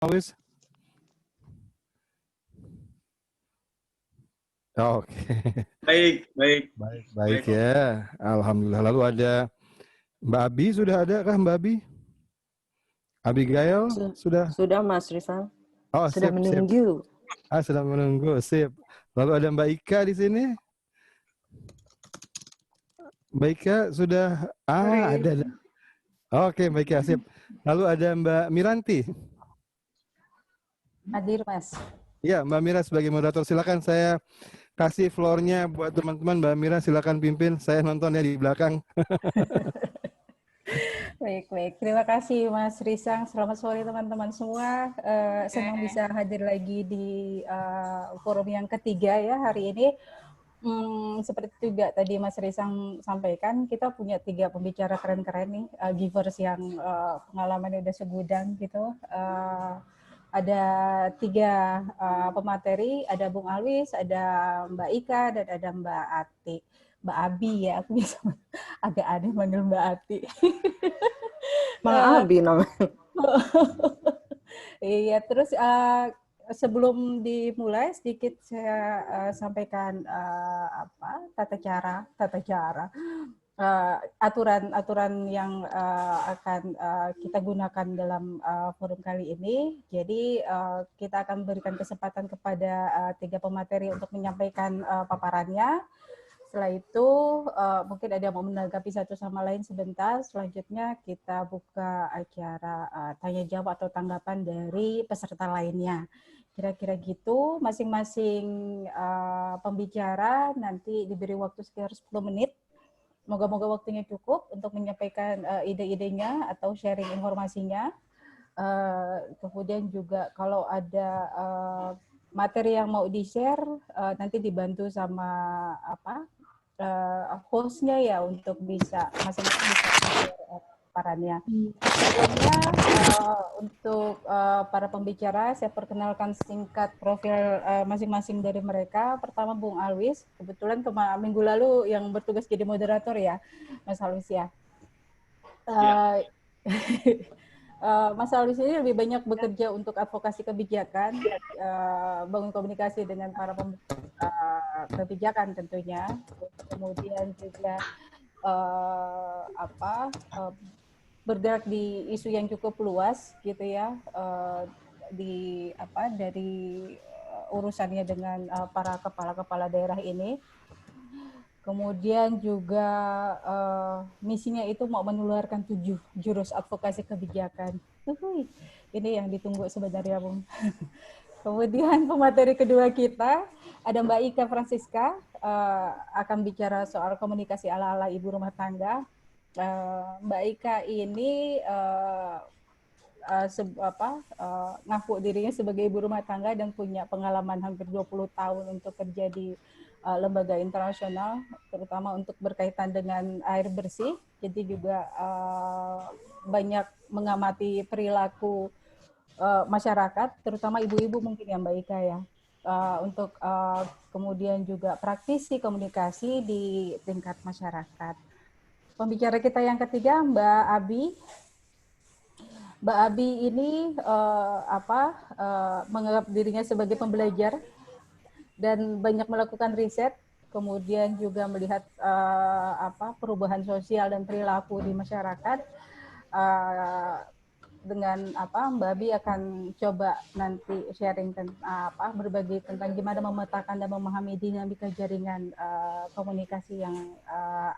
Always. Oke. Baik, baik. Baik ya. Alhamdulillah. Lalu ada Mbak Abi, sudah ada kah Mbak Abi? Abigail sudah? Sudah Mas Rizal. Oh, Sudah sip, sip. menunggu. Sedang menunggu, sip. Lalu ada Mbak Ika di sini. Mbak Ika sudah? Ada. Oke, Mbak Ika, sip. Lalu ada Mbak Miranti. Hadir, Mas. Ya, Mbak Mira sebagai moderator, silakan saya kasih floor-nya buat teman-teman. Mbak Mira silakan pimpin. Saya nonton ya di belakang. Baik. Terima kasih Mas Risang. Selamat sore teman-teman semua. Senang bisa hadir lagi di forum yang ketiga ya hari ini. Seperti juga tadi Mas Risang sampaikan, kita punya 3 pembicara keren-keren nih, givers yang pengalamannya udah segudang gitu. Ada 3 pemateri, ada Bung Alwis, ada Mbak Ika, dan ada Mbak Ati. Mbak Abi ya, aku bisa agak aneh manggil Mbak Ati. Mbak Abi namanya. Iya, terus sebelum dimulai sedikit saya sampaikan tata cara aturan yang akan kita gunakan dalam forum kali ini. Jadi kita akan berikan kesempatan kepada 3 pemateri untuk menyampaikan paparannya. Setelah itu mungkin ada yang mau menanggapi satu sama lain sebentar. Selanjutnya kita buka acara tanya jawab atau tanggapan dari peserta lainnya. Kira-kira gitu, masing-masing pembicara nanti diberi waktu sekitar 10 menit. Moga-moga waktunya cukup untuk menyampaikan ide-idenya atau sharing informasinya. Kemudian juga kalau ada materi yang mau di-share, nanti dibantu sama hostnya ya untuk bisa masing-masing bisa share paparannya. Sebelumnya untuk para pembicara, saya perkenalkan singkat profil masing-masing dari mereka. Pertama Bung Alwis, kebetulan minggu lalu yang bertugas jadi moderator ya, Mas Alwis ya. Mas Alwis ini lebih banyak bekerja untuk advokasi kebijakan, bangun komunikasi dengan para kebijakan tentunya, kemudian juga bergerak di isu yang cukup luas gitu ya, dari urusannya dengan para kepala-kepala daerah ini. Kemudian juga misinya itu mau menularkan 7 jurus advokasi kebijakan. Ini yang ditunggu sebenarnya, Bung. Kemudian pemateri kedua kita ada Mbak Ika Francisca, akan bicara soal komunikasi ala-ala ibu rumah tangga. Mbak Ika ini ngaku dirinya sebagai ibu rumah tangga dan punya pengalaman hampir 20 tahun untuk kerja di lembaga internasional, terutama untuk berkaitan dengan air bersih. Jadi juga banyak mengamati perilaku masyarakat, terutama ibu-ibu mungkin ya Mbak Ika ya. Untuk kemudian juga praktisi komunikasi di tingkat masyarakat. Pembicara kita yang ketiga Mbak Abi. Mbak Abi ini menganggap dirinya sebagai pembelajar dan banyak melakukan riset, kemudian juga melihat perubahan sosial dan perilaku di masyarakat. Dengan Mbak Abi akan coba nanti sharing berbagi tentang gimana memetakan dan memahami dinamika jaringan komunikasi yang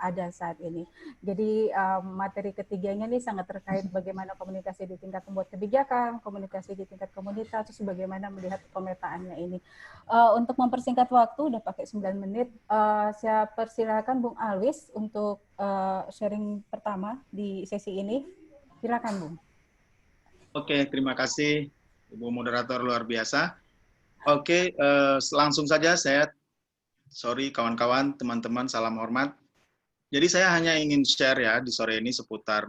ada saat ini. Jadi materi ketiganya ini sangat terkait bagaimana komunikasi di tingkat pembuat kebijakan, komunikasi di tingkat komunitas, terus bagaimana melihat pemetaannya ini. Untuk mempersingkat waktu, udah pakai 9 menit, saya persilakan Bung Alwis untuk sharing pertama di sesi ini. Silakan Bung. Oke, terima kasih Ibu Moderator luar biasa. Oke, langsung saja sorry kawan-kawan, teman-teman, salam hormat. Jadi saya hanya ingin share ya di sore ini seputar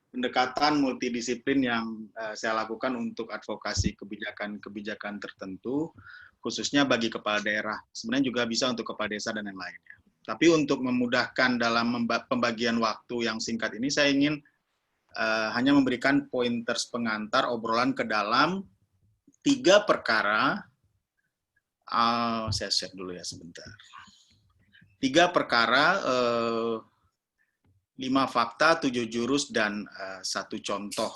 pendekatan multidisiplin yang saya lakukan untuk advokasi kebijakan tertentu, khususnya bagi kepala daerah. Sebenarnya juga bisa untuk kepala desa dan yang lainnya. Tapi untuk memudahkan dalam pembagian waktu yang singkat ini, saya ingin hanya memberikan pointers pengantar obrolan ke dalam 3 perkara, saya share dulu ya sebentar. 3 perkara, 5 fakta, 7 jurus, dan 1 contoh.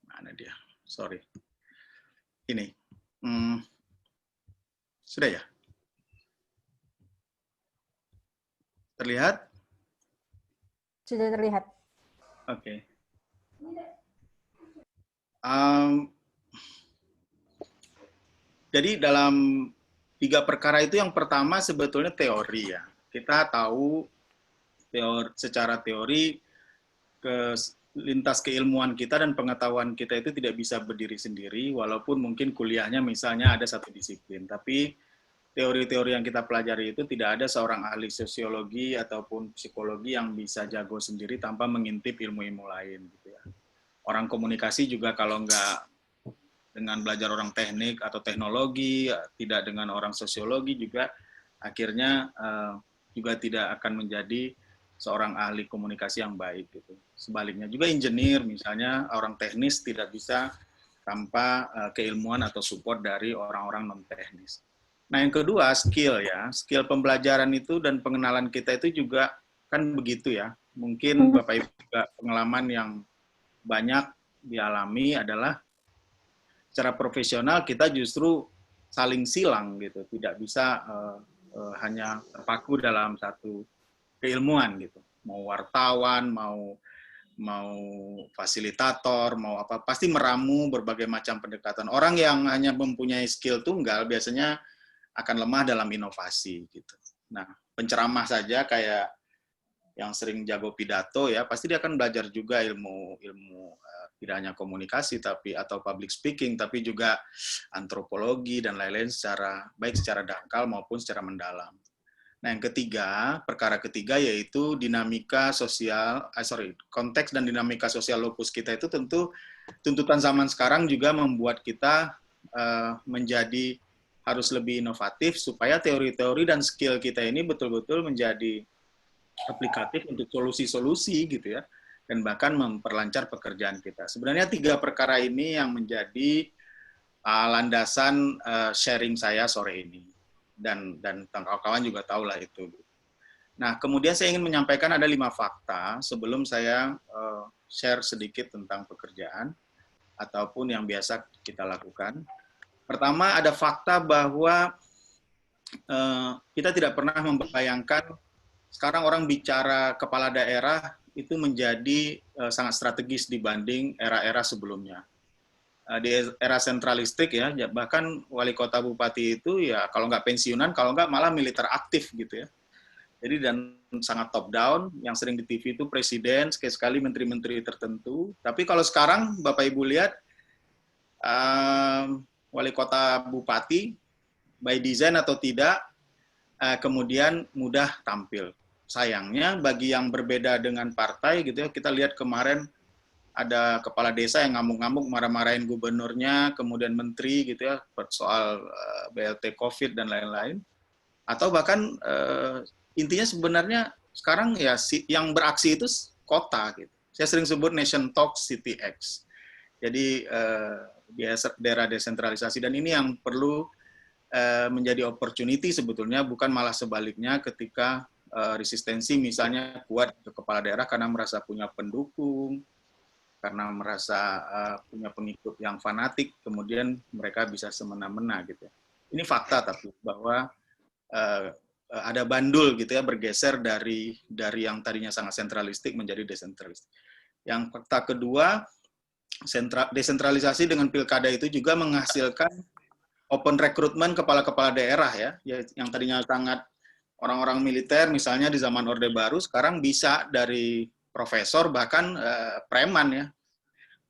Mana dia? Sorry. Ini. Sudah ya? Terlihat? Sudah terlihat. Oke. Jadi dalam 3 perkara itu yang pertama sebetulnya teori ya. Kita tahu secara teori lintas keilmuan kita dan pengetahuan kita itu tidak bisa berdiri sendiri, walaupun mungkin kuliahnya misalnya ada satu disiplin. Tapi teori-teori yang kita pelajari itu tidak ada seorang ahli sosiologi ataupun psikologi yang bisa jago sendiri tanpa mengintip ilmu-ilmu lain. Gitu ya. Orang komunikasi juga kalau nggak dengan belajar orang teknik atau teknologi, tidak dengan orang sosiologi juga akhirnya juga tidak akan menjadi seorang ahli komunikasi yang baik gitu. Sebaliknya juga engineer misalnya orang teknis tidak bisa tanpa keilmuan atau support dari orang-orang non teknis. Nah, yang kedua skill ya. Skill pembelajaran itu dan pengenalan kita itu juga kan begitu ya. Mungkin Bapak Ibu juga pengalaman yang banyak dialami adalah secara profesional kita justru saling silang gitu, tidak bisa hanya terpaku dalam satu keilmuan gitu. Mau wartawan, mau fasilitator, mau apa, pasti meramu berbagai macam pendekatan. Orang yang hanya mempunyai skill tunggal biasanya akan lemah dalam inovasi gitu. Nah, penceramah saja kayak yang sering jago pidato ya, pasti dia akan belajar juga ilmu tidak hanya komunikasi atau public speaking, tapi juga antropologi dan lain-lain baik secara dangkal maupun secara mendalam. Nah, yang ketiga, perkara ketiga yaitu konteks dan dinamika sosial lupus kita itu tentu tuntutan zaman sekarang juga membuat kita menjadi harus lebih inovatif supaya teori-teori dan skill kita ini betul-betul menjadi aplikatif untuk solusi-solusi gitu ya, dan bahkan memperlancar pekerjaan kita. Sebenarnya 3 perkara ini yang menjadi landasan sharing saya sore ini, dan kawan-kawan juga tahulah itu. Nah, kemudian saya ingin menyampaikan ada 5 fakta sebelum saya share sedikit tentang pekerjaan ataupun yang biasa kita lakukan. Pertama, ada fakta bahwa kita tidak pernah membayangkan sekarang orang bicara kepala daerah itu menjadi sangat strategis dibanding era-era sebelumnya. Di era sentralistik ya, bahkan wali kota bupati itu ya kalau nggak pensiunan, kalau nggak malah militer aktif gitu ya. Jadi dan sangat top down, yang sering di TV itu presiden, sekali-sekali menteri-menteri tertentu. Tapi kalau sekarang Bapak Ibu lihat, wali kota bupati, by design atau tidak, kemudian mudah tampil. Sayangnya bagi yang berbeda dengan partai gitu ya, kita lihat kemarin ada kepala desa yang ngamuk-ngamuk marah-marahin gubernurnya, kemudian menteri gitu ya, soal BLT COVID dan lain-lain. Atau bahkan intinya sebenarnya sekarang ya yang beraksi itu kota gitu. Saya sering sebut Nation Talk City X. Jadi daerah desentralisasi, dan ini yang perlu menjadi opportunity sebetulnya, bukan malah sebaliknya ketika resistensi misalnya kuat ke kepala daerah karena merasa punya pendukung, karena merasa punya pengikut yang fanatik, kemudian mereka bisa semena-mena gitu. Ini fakta tapi bahwa ada bandul gitu ya, bergeser dari yang tadinya sangat sentralistik menjadi desentralistik. Yang fakta kedua, desentralisasi dengan pilkada itu juga menghasilkan open recruitment kepala-kepala daerah ya, yang tadinya sangat orang-orang militer misalnya di zaman Orde Baru, sekarang bisa dari profesor bahkan preman ya.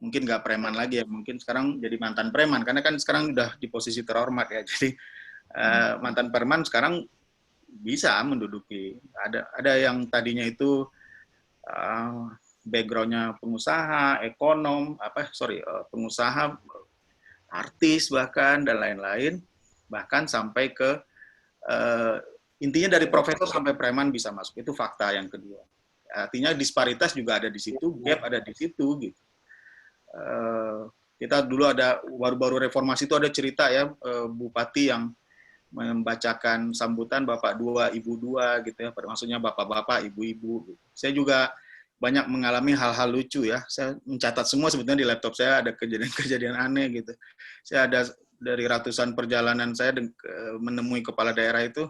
Mungkin nggak preman lagi ya, mungkin sekarang jadi mantan preman, karena kan sekarang udah di posisi terhormat ya. Jadi mantan preman sekarang bisa menduduki. Ada yang tadinya itu background-nya pengusaha, ekonom, pengusaha, artis bahkan, dan lain-lain. Bahkan sampai ke, intinya dari profesor sampai preman bisa masuk. Itu fakta yang kedua. Artinya disparitas juga ada di situ, gap ada di situ. Gitu. Kita dulu ada baru-baru reformasi itu ada cerita ya, bupati yang membacakan sambutan Bapak dua, Ibu dua gitu ya, maksudnya bapak-bapak, ibu-ibu. Saya juga banyak mengalami hal-hal lucu ya. Saya mencatat semua sebetulnya di laptop saya, ada kejadian-kejadian aneh gitu. Saya ada dari ratusan perjalanan saya menemui kepala daerah itu.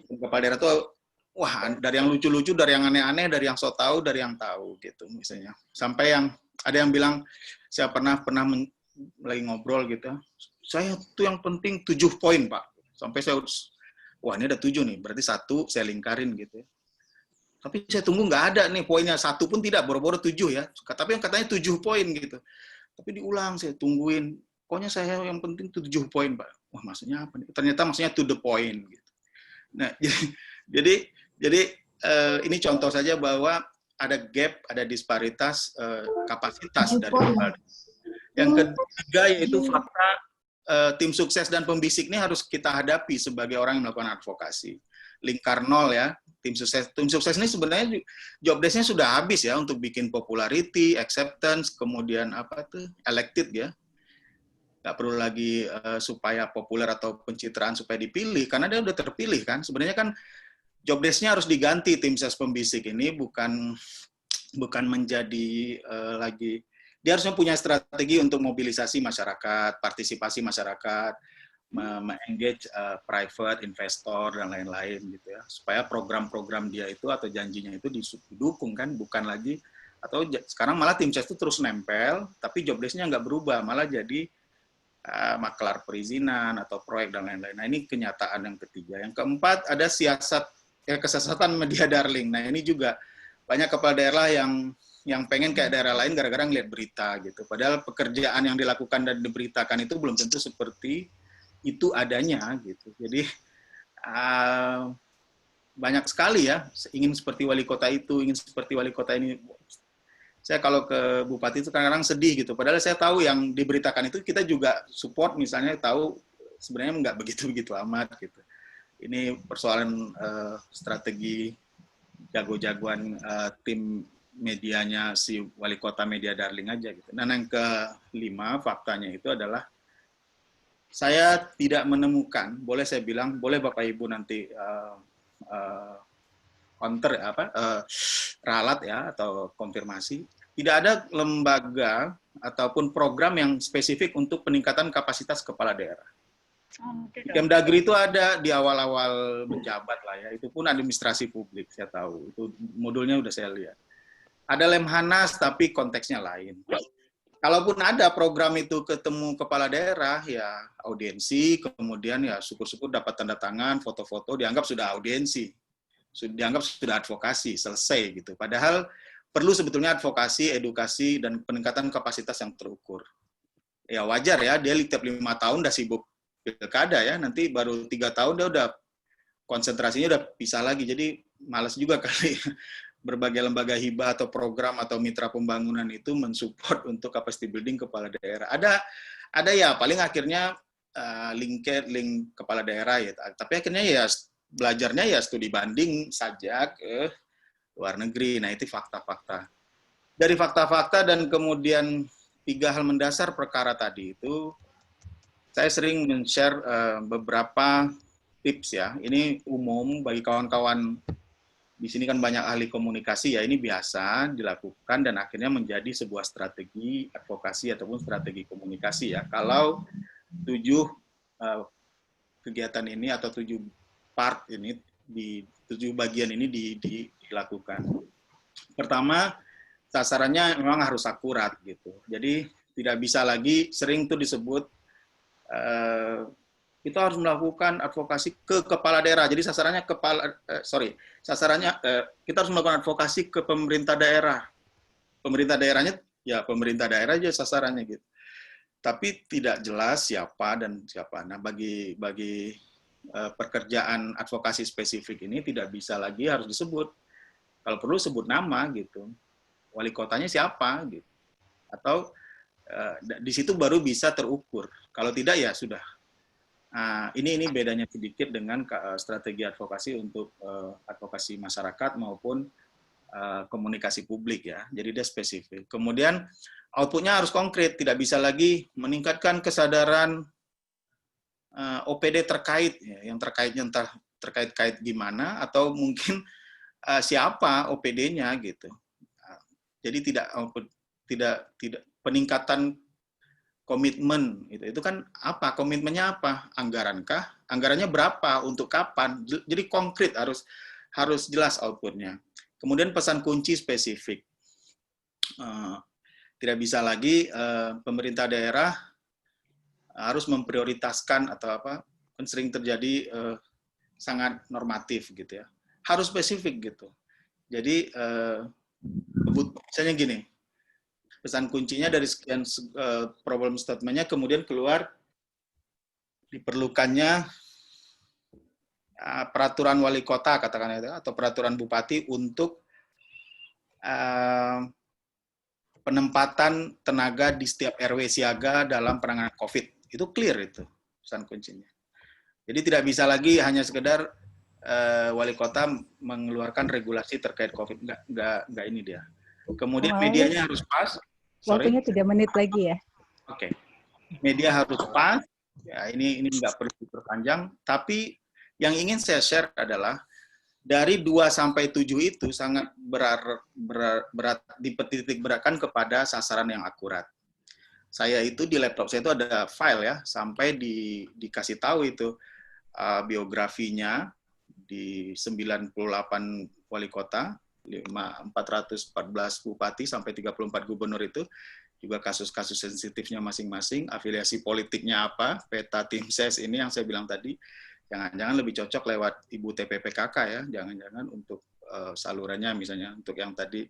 Kepala daerah itu wah, dari yang lucu-lucu, dari yang aneh-aneh, dari yang so tahu, dari yang tahu gitu misalnya. Sampai yang ada yang bilang saya pernah lagi ngobrol gitu. Saya tuh yang penting 7 poin, Pak. Sampai saya, wah ini ada 7 nih, berarti 1 saya lingkarin gitu ya. Tapi saya tunggu nggak ada nih poinnya, 1 pun tidak, boro-boro 7 ya. Tapi yang katanya 7 poin gitu. Tapi diulang, saya tungguin. Pokoknya saya yang penting 7 poin, Pak. Wah maksudnya apa nih? Ternyata maksudnya to the point gitu. Nah, jadi ini contoh saja bahwa ada gap, ada disparitas kapasitas dari kepala. Yang ketiga yaitu fakta tim sukses dan pembisik ini harus kita hadapi sebagai orang yang melakukan advokasi. Lingkar 0 ya, tim sukses ini sebenarnya job desk-nya sudah habis ya untuk bikin popularity, acceptance, kemudian apa tuh elected ya. Nggak perlu lagi supaya populer atau pencitraan supaya dipilih, karena dia udah terpilih kan. Sebenarnya kan job desk-nya harus diganti, tim sukses pembisik ini bukan menjadi lagi. Dia harusnya punya strategi untuk mobilisasi masyarakat, partisipasi masyarakat, engage private investor dan lain-lain gitu ya, supaya program-program dia itu atau janjinya itu didukung kan, bukan lagi atau sekarang malah tim ses itu terus nempel, tapi job desk-nya nggak berubah, malah jadi maklar perizinan atau proyek dan lain-lain. Nah ini kenyataan yang ketiga. Yang keempat ada kesesatan media darling. Nah ini juga banyak kepala daerah yang pengen kayak daerah lain gara-gara ngeliat berita gitu. Padahal pekerjaan yang dilakukan dan diberitakan itu belum tentu seperti itu adanya gitu. Jadi banyak sekali ya ingin seperti wali kota itu, ingin seperti wali kota ini. Saya kalau ke bupati itu kadang-kadang sedih gitu. Padahal saya tahu yang diberitakan itu kita juga support, misalnya tahu sebenarnya nggak begitu-begitu amat gitu. Ini persoalan strategi jago-jagoan tim medianya si wali kota media darling aja gitu. Dan yang kelima faktanya itu adalah saya tidak menemukan, boleh saya bilang, boleh Bapak Ibu nanti ralat ya atau konfirmasi, tidak ada lembaga ataupun program yang spesifik untuk peningkatan kapasitas kepala daerah. Kemdagri itu ada di awal-awal menjabat lah ya, itu pun administrasi publik saya tahu, itu modulnya udah saya lihat. Ada Lemhanas tapi konteksnya lain. Kalaupun ada program itu ketemu kepala daerah, ya audiensi, kemudian ya syukur-syukur dapat tanda tangan, foto-foto, dianggap sudah audiensi, dianggap sudah advokasi, selesai gitu. Padahal perlu sebetulnya advokasi, edukasi, dan peningkatan kapasitas yang terukur. Ya wajar ya, dia tiap 5 tahun udah sibuk pilkada ya, nanti baru 3 tahun dia udah konsentrasinya udah pisah lagi, jadi malas juga kali berbagai lembaga hibah atau program atau mitra pembangunan itu mensupport untuk capacity building kepala daerah. Ada ya paling akhirnya link kepala daerah ya, tapi akhirnya ya belajarnya ya studi banding saja ke luar negeri. Nah itu fakta-fakta. Dari fakta-fakta dan kemudian 3 hal mendasar perkara tadi itu, saya sering men-share beberapa tips ya. Ini umum bagi kawan-kawan. Di sini kan banyak ahli komunikasi ya, ini biasa dilakukan dan akhirnya menjadi sebuah strategi advokasi ataupun strategi komunikasi ya. Kalau 7 kegiatan ini atau 7 part ini, di 7 bagian ini dilakukan. Pertama, sasarannya memang harus akurat gitu. Jadi tidak bisa lagi, sering tuh disebut kita harus melakukan advokasi ke kepala daerah. Jadi sasarannya kita harus melakukan advokasi ke pemerintah daerah. Pemerintah daerahnya ya pemerintah daerah aja sasarannya gitu. Tapi tidak jelas siapa dan siapa. Nah, bagi pekerjaan advokasi spesifik ini tidak bisa lagi harus disebut. Kalau perlu sebut nama gitu. Wali kotanya siapa gitu. Atau di situ baru bisa terukur. Kalau tidak ya sudah. Ini bedanya sedikit dengan strategi advokasi untuk advokasi masyarakat maupun komunikasi publik ya. Jadi dia spesifik. Kemudian outputnya harus konkret, tidak bisa lagi meningkatkan kesadaran OPD terkait, ya, yang terkaitnya entah terkait-kait gimana atau mungkin siapa OPD-nya gitu. Jadi tidak peningkatan komitmen itu kan apa? Komitmennya apa? Anggarankah? Anggarannya berapa? Untuk kapan? Jadi konkret, harus jelas outputnya. Kemudian pesan kunci spesifik. Tidak bisa lagi pemerintah daerah harus memprioritaskan atau apa, kan sering terjadi sangat normatif gitu ya. Harus spesifik gitu. Jadi misalnya gini, pesan kuncinya dari sekian problem statement-nya kemudian keluar diperlukannya peraturan wali kota katakan itu atau peraturan bupati untuk penempatan tenaga di setiap RW siaga dalam penanganan COVID. Itu clear itu pesan kuncinya. Jadi tidak bisa lagi hanya sekedar wali kota mengeluarkan regulasi terkait COVID. Enggak ini dia. Kemudian medianya harus pas. Waktunya 3 menit lagi ya. Oke. Media harus pas. Ya, ini enggak perlu diperpanjang. Tapi yang ingin saya share adalah dari 2 sampai 7 itu sangat berat dititik beratkan kepada sasaran yang akurat. Saya itu di laptop saya itu ada file ya, sampai dikasih tahu itu biografinya di 98 wali kota, 414 bupati sampai 34 gubernur itu, juga kasus-kasus sensitifnya masing-masing, afiliasi politiknya apa, peta tim ses ini yang saya bilang tadi, jangan-jangan lebih cocok lewat Ibu TPPKK ya, jangan-jangan untuk salurannya misalnya, untuk yang tadi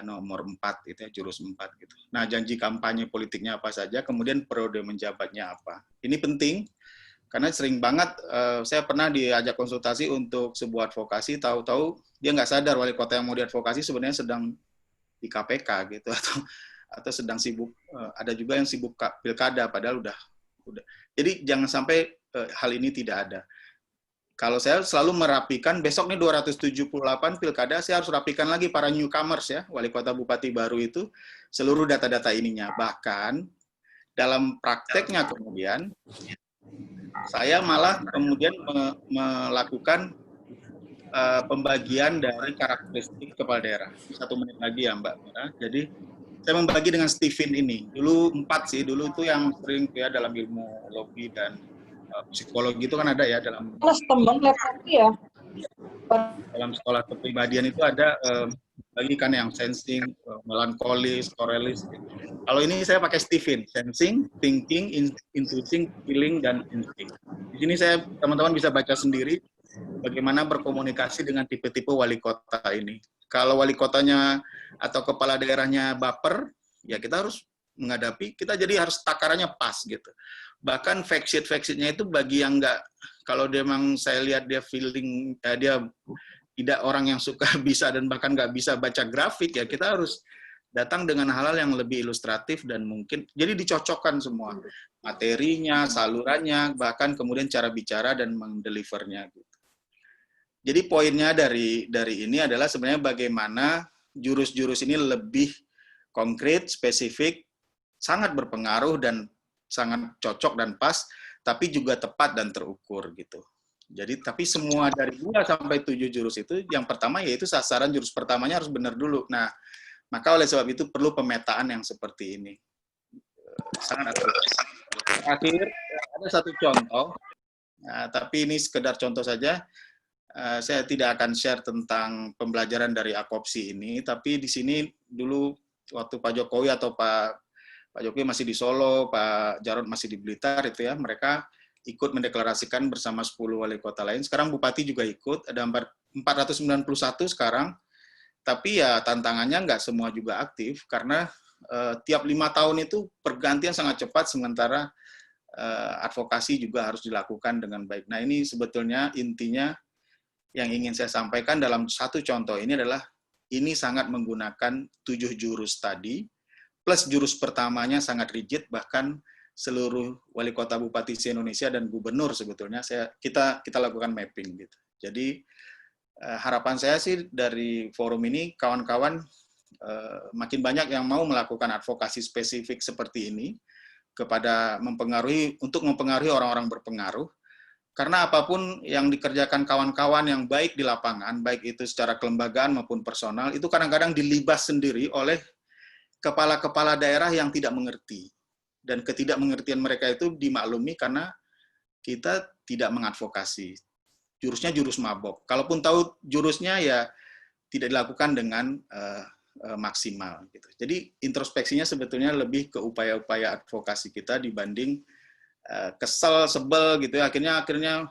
nomor 4 itu ya, jurus 4 gitu. Nah, janji kampanye politiknya apa saja, kemudian periode menjabatnya apa. Ini penting karena sering banget saya pernah diajak konsultasi untuk sebuah advokasi, tahu-tahu dia nggak sadar wali kota yang mau diadvokasi sebenarnya sedang di KPK gitu atau sedang sibuk, ada juga yang sibuk pilkada padahal udah. Jadi jangan sampai hal ini tidak ada. Kalau saya selalu merapikan, besok nih 278 pilkada, saya harus rapikan lagi para newcomers ya, wali kota bupati baru itu, seluruh data-data ininya. Bahkan dalam prakteknya kemudian, saya malah kemudian melakukan pembagian dari karakteristik kepala daerah. 1 menit lagi ya Mbak Mira. Jadi saya membagi dengan Stephen ini. Dulu 4 sih, dulu itu yang sering ya dalam ilmu lobby dan psikologi itu kan ada ya dalam dalam sekolah kepribadian itu ada lagi kan yang sensing, melankolis, korelis. Kalau ini saya pakai Stephen, sensing, thinking, intuiting, feeling, dan instinct. Di sini saya teman-teman bisa baca sendiri bagaimana berkomunikasi dengan tipe-tipe wali kota ini. Kalau wali kotanya atau kepala daerahnya baper, ya kita harus menghadapi, kita jadi harus takarannya pas gitu. Bahkan fact sheet-nya itu bagi yang nggak, kalau dia memang saya lihat dia feeling, dia tidak orang yang suka bisa dan bahkan nggak bisa baca grafik, ya kita harus datang dengan hal-hal yang lebih ilustratif dan mungkin, jadi dicocokkan semua. Materinya, salurannya, bahkan kemudian cara bicara dan mendelivernya gitu. Jadi poinnya dari ini adalah sebenarnya bagaimana jurus-jurus ini lebih konkret, spesifik, sangat berpengaruh dan sangat cocok dan pas, tapi juga tepat dan terukur gitu. Jadi tapi semua dari 2 sampai 7 jurus itu, yang pertama yaitu sasaran jurus pertamanya harus benar dulu. Nah, maka oleh sebab itu perlu pemetaan yang seperti ini. Sangat akurat. Akhir ada 1 contoh, nah, tapi ini sekedar contoh saja. Saya tidak akan share tentang pembelajaran dari akopsi ini, tapi di sini dulu waktu Pak Jokowi atau Pak Jokowi masih di Solo, Pak Jarod masih di Blitar itu ya, mereka ikut mendeklarasikan bersama 10 wali kota lain. Sekarang Bupati juga ikut, ada 491 sekarang, tapi ya tantangannya nggak semua juga aktif, karena tiap 5 tahun itu pergantian sangat cepat, sementara advokasi juga harus dilakukan dengan baik. Nah ini sebetulnya intinya yang ingin saya sampaikan dalam 1 contoh ini adalah, ini sangat menggunakan 7 jurus tadi, plus jurus pertamanya sangat rigid, bahkan seluruh wali kota bupati se-Indonesia dan gubernur sebetulnya kita lakukan mapping gitu. Jadi harapan saya sih dari forum ini kawan-kawan makin banyak yang mau melakukan advokasi spesifik seperti ini kepada untuk mempengaruhi orang-orang berpengaruh. Karena apapun yang dikerjakan kawan-kawan yang baik di lapangan, baik itu secara kelembagaan maupun personal, itu kadang-kadang dilibas sendiri oleh kepala-kepala daerah yang tidak mengerti. Dan ketidakmengertian mereka itu dimaklumi karena kita tidak mengadvokasi. Jurusnya jurus mabok. Kalaupun tahu jurusnya ya tidak dilakukan dengan maksimal. Gitu. Jadi introspeksinya sebetulnya lebih ke upaya-upaya advokasi kita dibanding kesel, sebel gitu. Akhirnya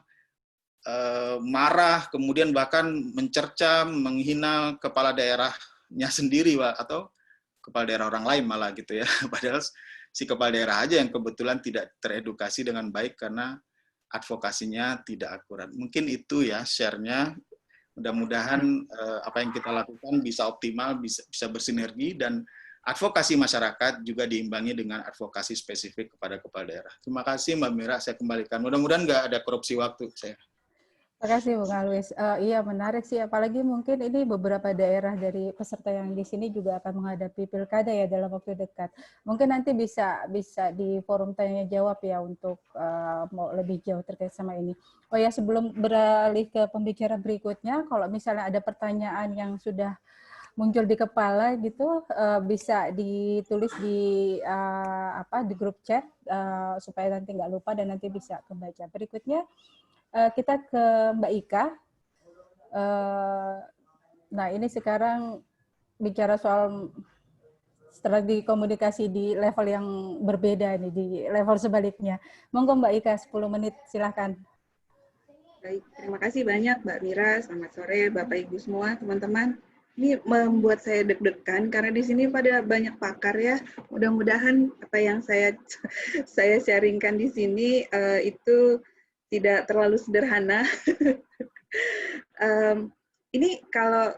marah, kemudian bahkan mencerca, menghina kepala daerahnya sendiri, atau kepala daerah orang lain malah gitu ya. Padahal si kepala daerah aja yang kebetulan tidak teredukasi dengan baik karena advokasinya tidak akurat. Mungkin itu ya share-nya. Mudah-mudahan apa yang kita lakukan bisa optimal, bisa bersinergi, dan advokasi masyarakat juga diimbangi dengan advokasi spesifik kepada kepala daerah. Terima kasih Mbak Mira, saya kembalikan. Mudah-mudahan nggak ada korupsi waktu saya. Terima kasih Bung Alwis. Iya menarik sih, apalagi mungkin ini beberapa daerah dari peserta yang di sini juga akan menghadapi pilkada ya dalam waktu dekat. Mungkin nanti bisa di forum tanya jawab ya untuk mau lebih jauh terkait sama ini. Oh ya, sebelum beralih ke pembicara berikutnya, kalau misalnya ada pertanyaan yang sudah muncul di kepala gitu, bisa ditulis di di grup chat supaya nanti nggak lupa dan nanti bisa kebaca. Berikutnya kita ke Mbak Ika. Nah, ini sekarang bicara soal strategi komunikasi di level yang berbeda nih, di level sebaliknya. Monggo Mbak Ika, 10 menit, silahkan. Baik, terima kasih banyak Mbak Mira. Selamat sore Bapak Ibu semua, teman-teman. Ini membuat saya deg-degan karena di sini pada banyak pakar ya. Mudah-mudahan apa yang saya sharingkan di sini itu tidak terlalu sederhana. Ini kalau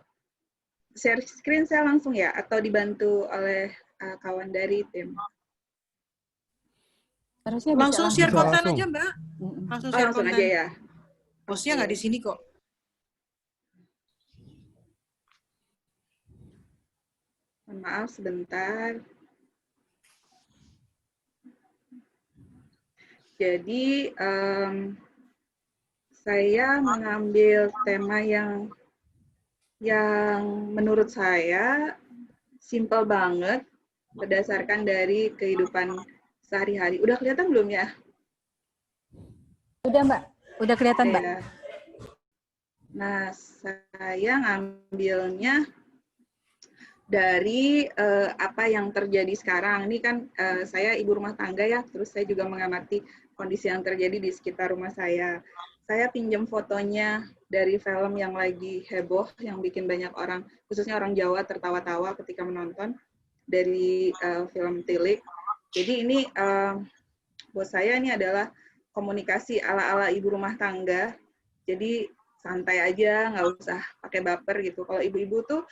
share screen saya langsung ya, atau dibantu oleh kawan dari tim? Harusnya langsung bisa share konten langsung aja Mbak. Langsung Oh, share langsung konten. aja ya. Bosnya nggak di sini kok. Mohon maaf sebentar. Jadi saya mengambil tema yang menurut saya simpel banget berdasarkan dari kehidupan sehari-hari. Udah kelihatan belum ya? Udah Mbak, udah kelihatan Mbak. Ya. Nah, saya ngambilnya dari apa yang terjadi sekarang. Ini kan saya ibu rumah tangga ya, terus saya juga mengamati kondisi yang terjadi di sekitar rumah saya. Saya pinjam fotonya dari film yang lagi heboh, yang bikin banyak orang, khususnya orang Jawa, tertawa-tawa ketika menonton, dari film Tilik. Jadi ini buat saya ini adalah komunikasi ala-ala ibu rumah tangga. Jadi santai aja, nggak usah pakai baper gitu. Kalau ibu-ibu tuh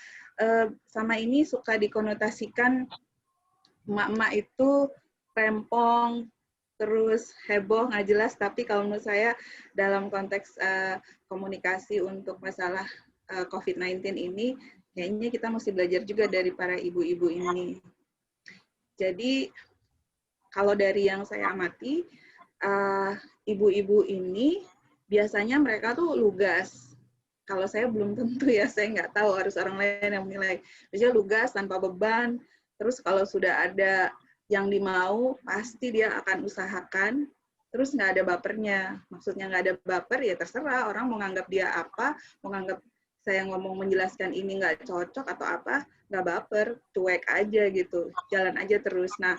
sama ini suka dikonotasikan emak-emak itu rempong, terus heboh, nggak jelas. Tapi kalau menurut saya dalam konteks komunikasi untuk masalah COVID-19 ini, kayaknya kita mesti belajar juga dari para ibu-ibu ini. Jadi kalau dari yang saya amati, ibu-ibu ini biasanya mereka tuh lugas. Kalau saya belum tentu ya, saya nggak tahu, harus orang lain yang menilai. Biasanya lugas, tanpa beban, terus kalau sudah ada yang dimau, pasti dia akan usahakan, terus nggak ada bapernya. Maksudnya nggak ada baper, ya terserah, orang mau nganggap dia apa, mau nganggap saya ngomong menjelaskan ini nggak cocok atau apa, nggak baper, cuek aja gitu, jalan aja terus. Nah,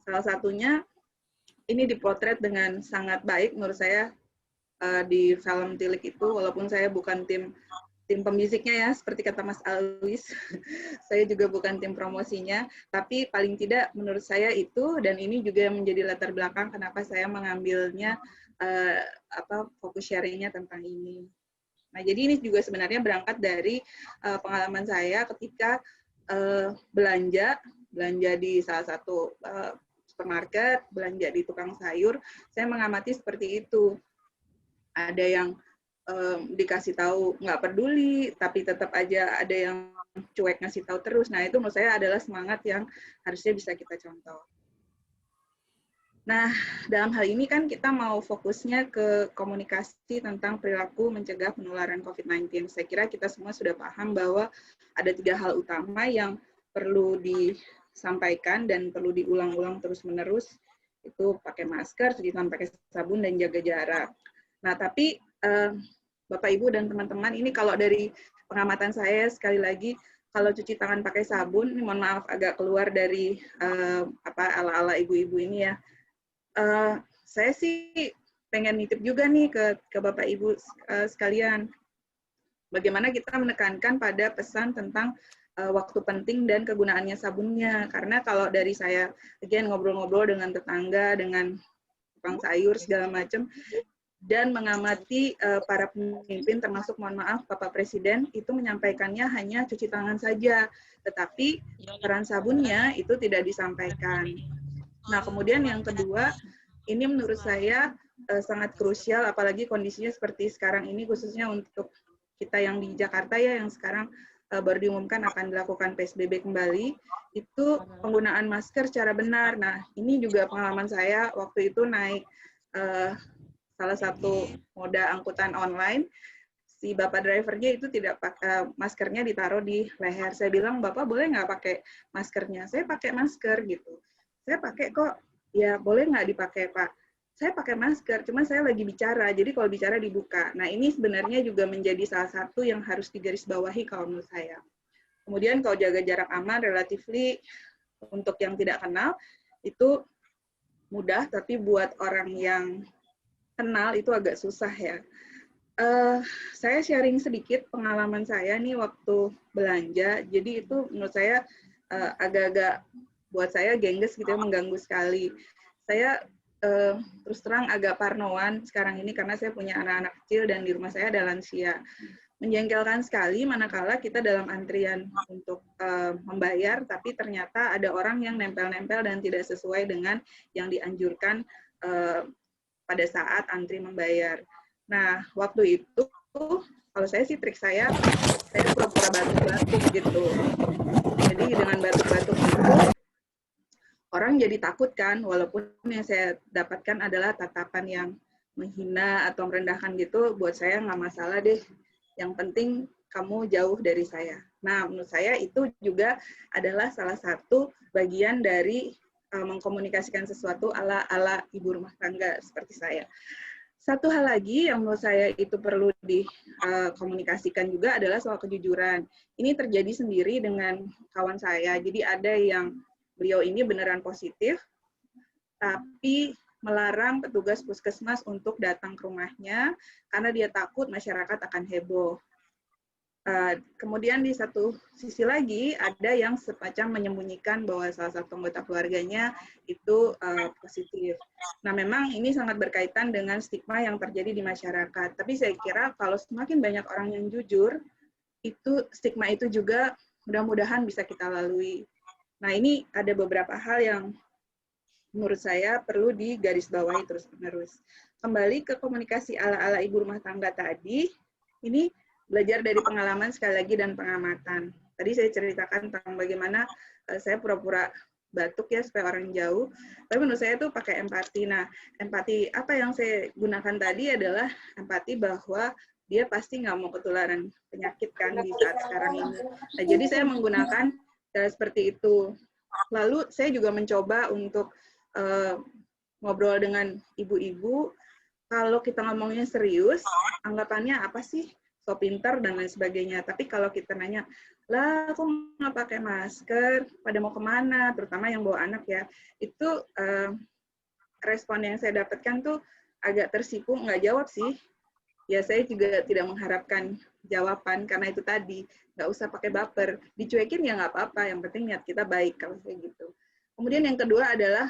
salah satunya, ini dipotret dengan sangat baik menurut saya di film Tilik itu, walaupun saya bukan tim pembisiknya ya, seperti kata Mas Alwis, saya juga bukan tim promosinya, tapi paling tidak menurut saya itu, dan ini juga menjadi latar belakang kenapa saya mengambilnya, fokus sharingnya tentang ini. Nah, jadi ini juga sebenarnya berangkat dari pengalaman saya ketika belanja di salah satu supermarket, belanja di tukang sayur, saya mengamati seperti itu. Ada yang dikasih tahu nggak peduli, tapi tetap aja ada yang cuek ngasih tahu terus. Nah, itu menurut saya adalah semangat yang harusnya bisa kita contoh. Nah, dalam hal ini kan kita mau fokusnya ke komunikasi tentang perilaku mencegah penularan COVID-19. Saya kira kita semua sudah paham bahwa ada 3 hal utama yang perlu disampaikan dan perlu diulang-ulang terus-menerus. Itu pakai masker, cuci tangan pakai sabun, dan jaga jarak. Nah, tapi Bapak, Ibu, dan teman-teman, ini kalau dari pengamatan saya, sekali lagi, kalau cuci tangan pakai sabun, ini mohon maaf agak keluar dari ala-ala ibu-ibu ini ya. Saya sih pengen nitip juga nih ke Bapak Ibu sekalian. Bagaimana kita menekankan pada pesan tentang waktu penting dan kegunaannya sabunnya. Karena kalau dari saya, again, ngobrol-ngobrol dengan tetangga, dengan tukang sayur, segala macam, dan mengamati para pemimpin, termasuk, mohon maaf, Bapak Presiden, itu menyampaikannya hanya cuci tangan saja. Tetapi peran sabunnya itu tidak disampaikan. Nah, kemudian yang kedua, ini menurut saya sangat krusial, apalagi kondisinya seperti sekarang ini, khususnya untuk kita yang di Jakarta ya, yang sekarang baru diumumkan akan dilakukan PSBB kembali, itu penggunaan masker secara benar. Nah, ini juga pengalaman saya waktu itu naik salah satu moda angkutan online, si bapak drivernya itu tidak pakai maskernya, ditaruh di leher. Saya bilang, Bapak boleh nggak pakai maskernya? Saya pakai masker gitu. Saya pakai kok, ya boleh nggak dipakai Pak? Saya pakai masker, cuma saya lagi bicara, jadi kalau bicara dibuka. Nah, ini sebenarnya juga menjadi salah satu yang harus digarisbawahi kalau menurut saya. Kemudian kalau jaga jarak aman, relatively untuk yang tidak kenal, itu mudah, tapi buat orang yang kenal itu agak susah ya. Saya sharing sedikit pengalaman saya nih waktu belanja, jadi itu menurut saya agak-agak buat saya gengges gitu ya, mengganggu sekali. Saya terus terang agak parnoan sekarang ini karena saya punya anak-anak kecil dan di rumah saya ada lansia. Menjengkelkan sekali manakala kita dalam antrian untuk membayar, tapi ternyata ada orang yang nempel-nempel dan tidak sesuai dengan yang dianjurkan pada saat antri membayar. Nah, waktu itu, kalau saya sih trik saya pura-pura batuk-batuk gitu. Jadi dengan batuk-batuk itu, orang jadi takut kan, walaupun yang saya dapatkan adalah tatapan yang menghina atau merendahkan gitu, buat saya nggak masalah deh. Yang penting kamu jauh dari saya. Nah, menurut saya itu juga adalah salah satu bagian dari mengkomunikasikan sesuatu ala ibu rumah tangga seperti saya. Satu hal lagi yang menurut saya itu perlu dikomunikasikan juga adalah soal kejujuran. Ini terjadi sendiri dengan kawan saya. Jadi ada yang beliau ini beneran positif, tapi melarang petugas puskesmas untuk datang ke rumahnya karena dia takut masyarakat akan heboh. Kemudian di satu sisi lagi ada yang semacam menyembunyikan bahwa salah satu anggota keluarganya itu positif. Nah, memang ini sangat berkaitan dengan stigma yang terjadi di masyarakat. Tapi saya kira kalau semakin banyak orang yang jujur, itu stigma itu juga mudah-mudahan bisa kita lalui. Nah, ini ada beberapa hal yang menurut saya perlu digarisbawahi terus-menerus. Kembali ke komunikasi ala-ala ibu rumah tangga tadi, ini belajar dari pengalaman sekali lagi dan pengamatan. Tadi saya ceritakan tentang bagaimana saya pura-pura batuk ya supaya orang jauh. Tapi menurut saya itu pakai empati. Nah, empati apa yang saya gunakan tadi adalah empati bahwa dia pasti nggak mau ketularan penyakit kan di saat sekarang ini. Nah, jadi saya menggunakan seperti itu. Lalu saya juga mencoba untuk ngobrol dengan ibu-ibu. Kalau kita ngomongnya serius, anggapannya apa sih? So pintar dan lain sebagainya. Tapi kalau kita nanya, lah aku nggak pakai masker, pada mau kemana, terutama yang bawa anak ya, itu respon yang saya dapatkan tuh agak tersipu, nggak jawab sih. Ya saya juga tidak mengharapkan jawaban, karena itu tadi, nggak usah pakai baper. Dicuekin ya nggak apa-apa, yang penting niat kita baik, kalau saya gitu. Kemudian yang kedua adalah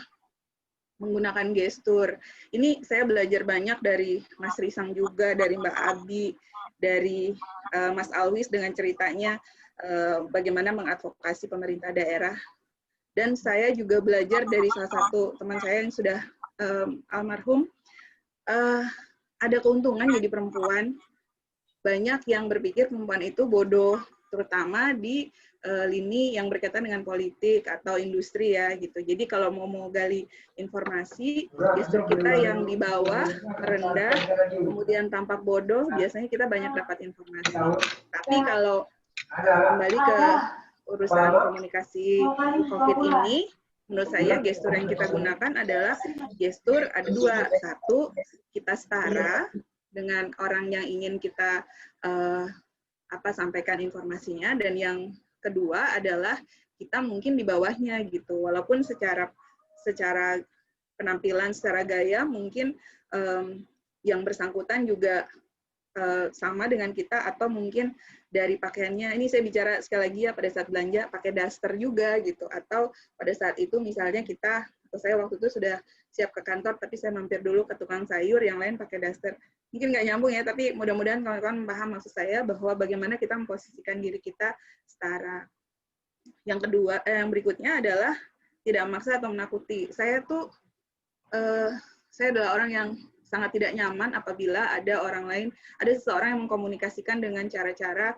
menggunakan gestur. Ini saya belajar banyak dari Mas Risang juga, dari Mbak Abi, dari Mas Alwis dengan ceritanya bagaimana mengadvokasi pemerintah daerah. Dan saya juga belajar dari salah satu teman saya yang sudah almarhum, ada keuntungan jadi perempuan, banyak yang berpikir perempuan itu bodoh, terutama di lini yang berkaitan dengan politik atau industri ya gitu. Jadi kalau mau gali informasi, gestur kita yang di bawah, rendah, kemudian tampak bodoh, biasanya kita banyak dapat informasi. Tapi kalau kembali ke urusan komunikasi COVID ini, menurut saya gestur yang kita gunakan adalah gestur ada dua. Satu, kita setara dengan orang yang ingin kita sampaikan informasinya, dan yang kedua adalah kita mungkin di bawahnya gitu, walaupun secara penampilan, secara gaya mungkin yang bersangkutan juga sama dengan kita, atau mungkin dari pakaiannya, ini saya bicara sekali lagi ya, pada saat belanja pakai daster juga gitu, atau pada saat itu misalnya kita, atau saya waktu itu sudah siap ke kantor tapi saya mampir dulu ke tukang sayur, yang lain pakai daster. Mungkin nggak nyambung ya, tapi mudah-mudahan kawan-kawan paham maksud saya bahwa bagaimana kita memposisikan diri kita setara. Yang kedua, yang berikutnya adalah tidak memaksa atau menakuti. Saya adalah orang yang sangat tidak nyaman apabila ada seseorang yang mengkomunikasikan dengan cara-cara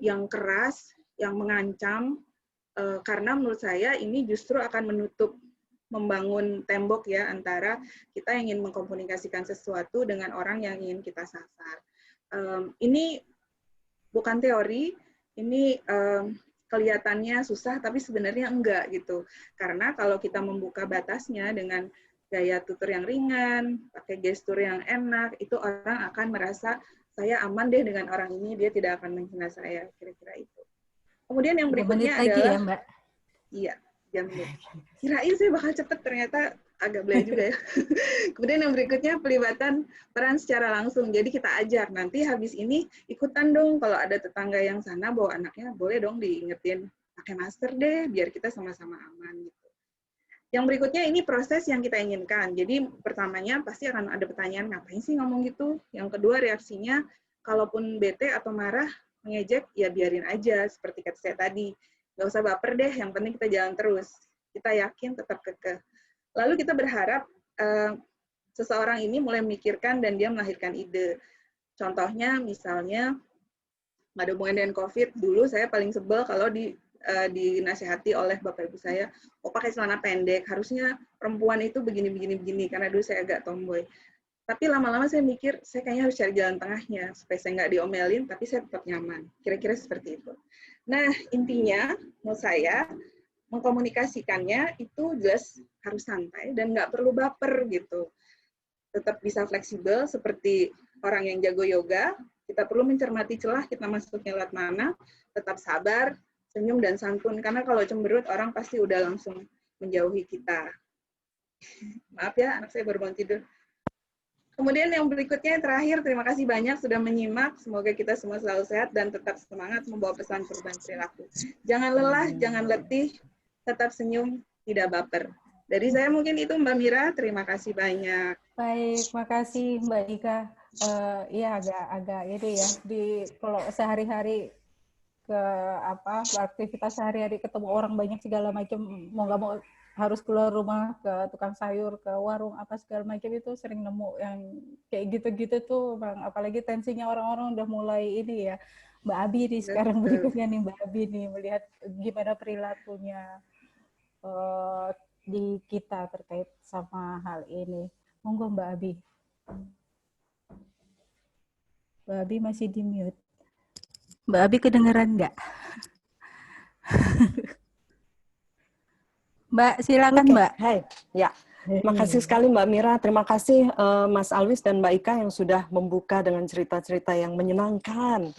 yang keras, yang mengancam, karena menurut saya ini justru akan membangun tembok ya antara kita yang ingin mengkomunikasikan sesuatu dengan orang yang ingin kita sasar. Ini bukan teori, ini kelihatannya susah tapi sebenarnya enggak gitu. Karena kalau kita membuka batasnya dengan gaya tutur yang ringan, pakai gestur yang enak, itu orang akan merasa saya aman deh dengan orang ini, dia tidak akan menghina saya, kira-kira itu. Kemudian yang berikutnya adalah lagi ya, Mbak? Iya, jam menit. Kirain saya bakal cepet, ternyata agak belai juga ya. Kemudian yang berikutnya pelibatan peran secara langsung. Jadi kita ajar, nanti habis ini ikutan dong, kalau ada tetangga yang sana bawa anaknya, boleh dong diingetin, pakai masker deh, biar kita sama-sama aman gitu. Yang berikutnya ini proses yang kita inginkan. Jadi pertamanya pasti akan ada pertanyaan, ngapain sih ngomong gitu? Yang kedua reaksinya, kalaupun bete atau marah, mengejek, ya biarin aja, seperti kata saya tadi. Nggak usah baper deh, yang penting kita jalan terus. Kita yakin, tetap kekeh. Lalu kita berharap seseorang ini mulai memikirkan dan dia melahirkan ide. Contohnya misalnya, nggak ada hubungan dengan COVID, dulu saya paling sebel kalau dinasihati oleh bapak ibu saya, pakai celana pendek, harusnya perempuan itu begini, karena dulu saya agak tomboy. Tapi lama-lama saya mikir, saya kayaknya harus cari jalan tengahnya, supaya saya nggak diomelin, tapi saya tetap nyaman. Kira-kira seperti itu. Nah, intinya, menurut saya, mengkomunikasikannya itu jelas harus santai, dan nggak perlu baper gitu. Tetap bisa fleksibel, seperti orang yang jago yoga, kita perlu mencermati celah, kita masuknya lewat mana, tetap sabar, senyum dan santun, karena kalau cemberut orang pasti udah langsung menjauhi kita. Maaf ya, anak saya baru bangun tidur. Kemudian yang berikutnya, yang terakhir, terima kasih banyak sudah menyimak. Semoga kita semua selalu sehat dan tetap semangat membawa pesan perubahan perilaku. Jangan lelah, jangan letih, tetap senyum, tidak baper. Dari saya mungkin itu Mbak Mira, terima kasih banyak. Baik, makasih Mbak Ika. Iya agak ini ya, kalau sehari-hari ke aktivitas sehari-hari ketemu orang banyak segala macam, mau nggak mau harus keluar rumah ke tukang sayur, ke warung apa segala macam, itu sering nemu yang kayak gitu-gitu tuh Bang. Apalagi tensinya orang-orang udah mulai ini ya. Mbak Abi nih sekarang berikutnya nih Mbak Abi nih, melihat gimana perilakunya di kita terkait sama hal ini. Monggo Mbak Abi. Mbak Abi masih di mute. Mbak Abi kedengeran nggak? Mbak, silakan Mbak. Hai, ya. Terima kasih sekali Mbak Mira. Terima kasih Mas Alwis dan Mbak Ika yang sudah membuka dengan cerita-cerita yang menyenangkan,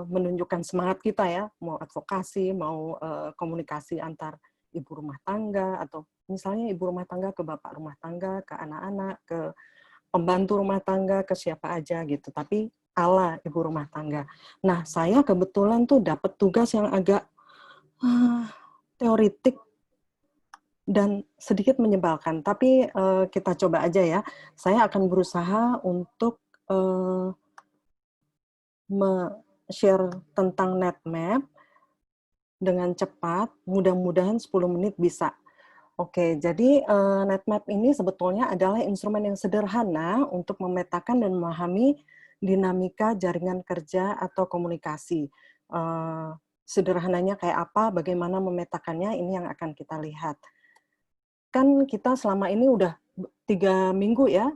menunjukkan semangat kita ya, mau advokasi, mau komunikasi antar ibu rumah tangga, atau misalnya ibu rumah tangga ke bapak rumah tangga, ke anak-anak, ke pembantu rumah tangga, ke siapa aja gitu. Tapi ala ibu rumah tangga. Nah, saya kebetulan tuh dapat tugas yang agak teoritik dan sedikit menyebalkan. Tapi kita coba aja ya. Saya akan berusaha untuk share tentang NetMap dengan cepat. Mudah-mudahan 10 menit bisa. Oke, jadi NetMap ini sebetulnya adalah instrumen yang sederhana untuk memetakan dan memahami dinamika jaringan kerja atau komunikasi. Sederhananya kayak apa, bagaimana memetakannya, ini yang akan kita lihat. Kan kita selama ini udah 3 minggu ya,